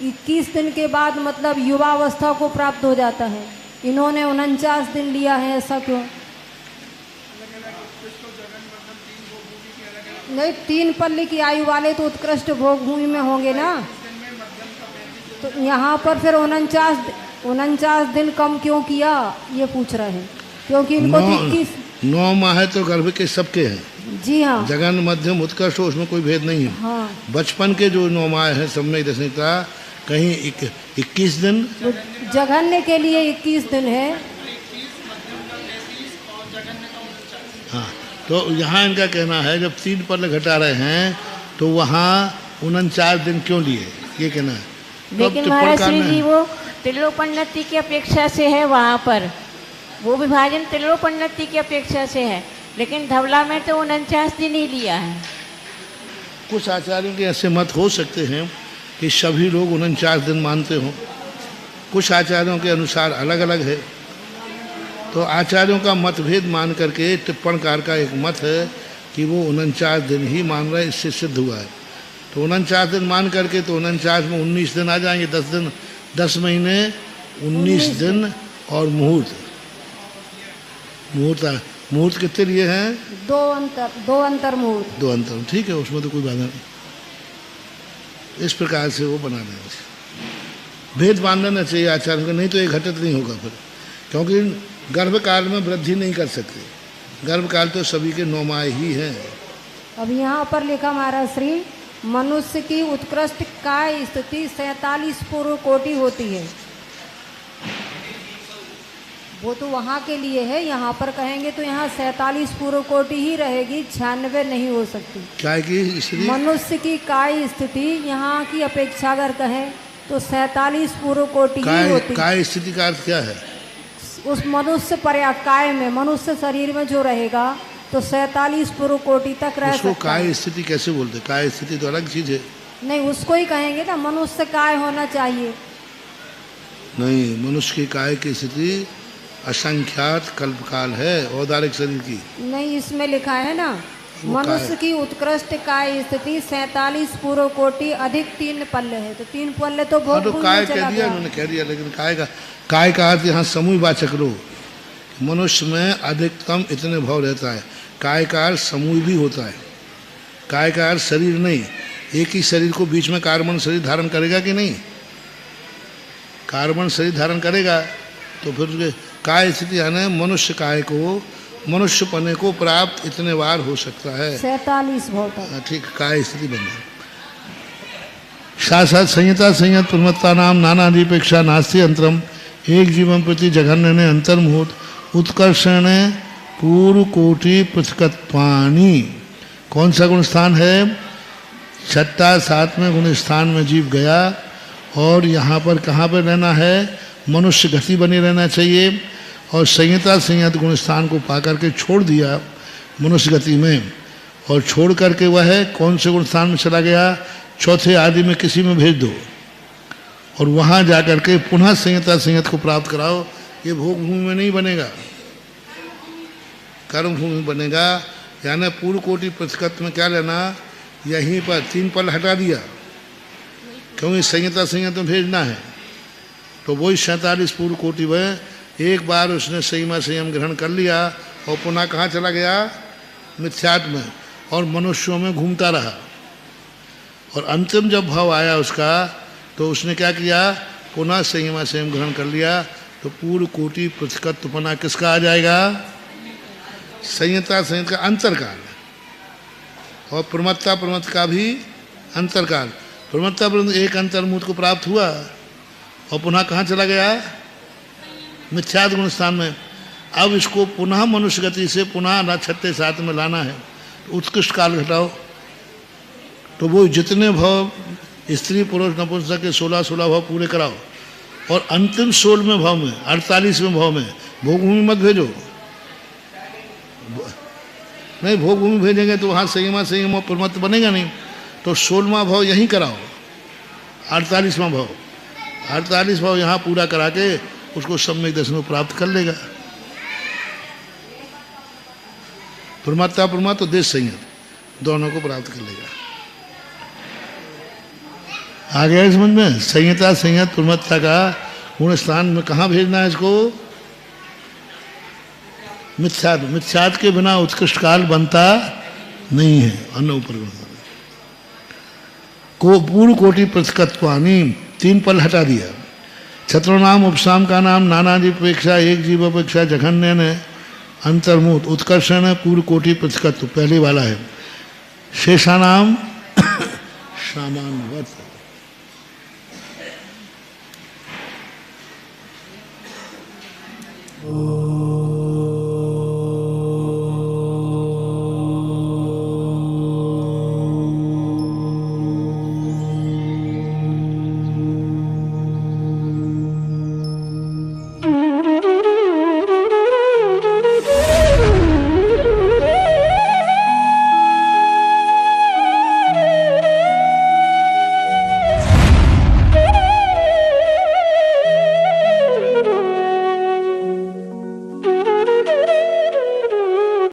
21 दिन के बाद मतलब युवावस्था को प्राप्त हो जाता है। इन्होंने 49 दिन लिया है, ऐसा क्यों? नहीं, 3 पल्ले की आयु वाले तो उत्कृष्ट भोग भूमि में होंगे ना, तो यहाँ पर फिर 49 दिन कम क्यों किया, ये पूछ रहे हैं। क्योंकि इनको 9 माह तो गर्भ के सबके हैं। जी हाँ, जगन मध्यम उत्कृष्ट उसमें कोई भेद नहीं है। हाँ, बचपन के जो 9 माह है सम्यक दर्शन का, कहीं 21 दिन, जघन्य के लिए 21 दिन है। हाँ, तो यहाँ इनका कहना है जब 3 पल घटा रहे हैं तो वहाँ 49 दिन क्यों लिए, ये कहना है। लेकिन महाराज श्री जी वो त्रिलोपन्नति की अपेक्षा से है, वहाँ पर वो विभाजन त्रिलोपन्नति की अपेक्षा से है, लेकिन धवला में तो 49 दिन ही लिया है। कुछ आचार्यों के ऐसे मत हो सकते हैं कि सभी लोग 49 दिन मानते हों, कुछ आचार्यों के अनुसार अलग अलग है। तो आचार्यों का मतभेद मान करके टिप्पणकार का एक मत है कि वो 49 दिन ही मान रहे, इससे सिद्ध हुआ है। तो 49 दिन मान करके तो 49 में 19 दिन आ जाएंगे, 10 दिन, 10 महीने 19 दिन और मुहूर्त मुहूर्त कितने लिए हैं? 2 अंतर मुहूर्त। 2 अंतर, ठीक है, उसमें तो कोई बाधा नहीं। इस प्रकार से वो बना देना, भेद मान लेना चाहिए आचार्य को, नहीं तो ये घटित नहीं होगा फिर। क्योंकि गर्भकाल में वृद्धि नहीं कर सकते, गर्भकाल तो सभी के 9 माह ही हैं। अब यहाँ पर लिखा महाराज श्री, मनुष्य की उत्कृष्ट काय स्थिति 47 पूर्व कोटि होती है। वो तो वहाँ के लिए है, यहाँ पर कहेंगे तो यहाँ 47 पूर्व कोटि ही रहेगी, 96 नहीं हो सकती। काय की स्थिति? मनुष्य की काय स्थिति यहाँ की अपेक्षा अगर कहें तो 47 पूर्व कोटि ही होती। काय स्थिति का अर्थ क्या है? उस मनुष्य काय में, मनुष्य शरीर में जो रहेगा तो 47 पूर्व कोटि तक रह सकता है। काय स्थिति कैसे बोलते? काय स्थिति तो अलग चीज है। नहीं, उसको ही कहेंगे ना, मनुष्य काय होना चाहिए। नहीं, मनुष्य की काय की स्थिति असंख्यात कल्पकाल है, औदारिक शरीर की। नहीं, इसमें लिखा है ना, मनुष्य की उत्कृष्ट काय स्थिति 47 पूर्व कोटि अधिक 3 पल्ले है, तो 3 पल्ले तो बहुत तो काय कह दिया उन्होंने, कह दिया, लेकिन काय का अर्थ यहाँ समूह वाचक लो। मनुष्य में अधिकतम इतने भाव रहता है। काय का अर्थ समूह भी होता है, काय का अर्थ शरीर नहीं। एक ही शरीर को बीच में कार्बन शरीर धारण करेगा कि नहीं? कार्बन शरीर धारण करेगा तो फिर काय स्थिति यानी मनुष्य काय को, मनुष्य पने को प्राप्त इतने बार हो सकता है, 47 भाव। ठीक, काय स्थिति बन जाए। साथ साथ संहिता संयत प्रमत्ता नाम नाना निपेक्षा नास्ति अंतरम, एक जीवन प्रति जघन्य ने अंतर्मुहूर्त उत्कर्षण पूर्व कोटि पृथकत्वानि। कौन सा गुण स्थान है? 6, 7वें गुण स्थान में जीव गया, और यहाँ पर कहाँ पर रहना है? मनुष्य गति बनी रहना चाहिए। और संहिता संयत गुण स्थान को पा करके छोड़ दिया मनुष्य गति में, और छोड़ करके वह कौन से गुण स्थान में चला गया, चौथे आदि में किसी में भेज दो और वहाँ जा कर के पुनः संहिता संयत को प्राप्त कराओ। ये भोग भूमि में नहीं बनेगा, कर्म भूमि बनेगा। यानी पूर्व कोटि पृथकत्व में क्या लेना, यहीं पर 3 पल हटा दिया, क्योंकि संहिता संयत में भेजना है। तो वही 47 पूर्व कोटि में एक बार उसने संयमा संयम ग्रहण कर लिया और पुनः कहाँ चला गया, मिथ्यात्व में, और मनुष्यों में घूमता रहा। और अंतिम जब भाव आया उसका, तो उसने क्या किया, पुनः संयमा संयम ग्रहण कर लिया। तो पूर्व कोटि पृथकत्वपना किसका आ जाएगा, संहिता संयत का अंतरकाल, और प्रमत्ता प्रमत्त का भी अंतरकाल। प्रमत्ता प्रमत्त एक अंतर्मुत को प्राप्त हुआ और पुनः कहाँ चला गया, मिथ्यात्व गुण स्थान में। अब इसको पुनः मनुष्य गति से पुनः नक्षत्र 7 में लाना है, तो उत्कृष्ट काल घटाओ। तो वो जितने भाव स्त्री पुरुष नपुंसक के 16 भाव पूरे कराओ, और अंतिम 16वें भाव में 48वें भाव में भोग भूमि मत भेजो। नहीं, भोग भूमि भेजेंगे तो वहाँ संयमा संयम और प्रमत्त बनेगा नहीं। तो 16वां भाव यहीं कराओ, 48वां भाव, 48 भाव यहाँ पूरा करा के उसको सम्यक दर्शन को प्राप्त कर लेगा। प्रमत्ता प्रमत्त और देश संयत दोनों को प्राप्त कर लेगा। आ गया समझ में, संहिता संयत प्रमत्ता का गुण स्थान में कहाँ भेजना है इसको, मिथ्यात्व। मिथ्यात्व के बिना उत्कृष्ट काल बनता नहीं है। अन्न ऊपर को पूर्व कोटि पृथकत्वानि 3 पल हटा दिया। छत्रो नाम उपसाम का नाम नाना जीव अपेक्षा एक जीव अपेक्षा जघन्य ने अंतर्मुत उत्कर्षण पूर्व कोटि पृथकत्व पहले वाला है। शेषा नाम सामान्यवत।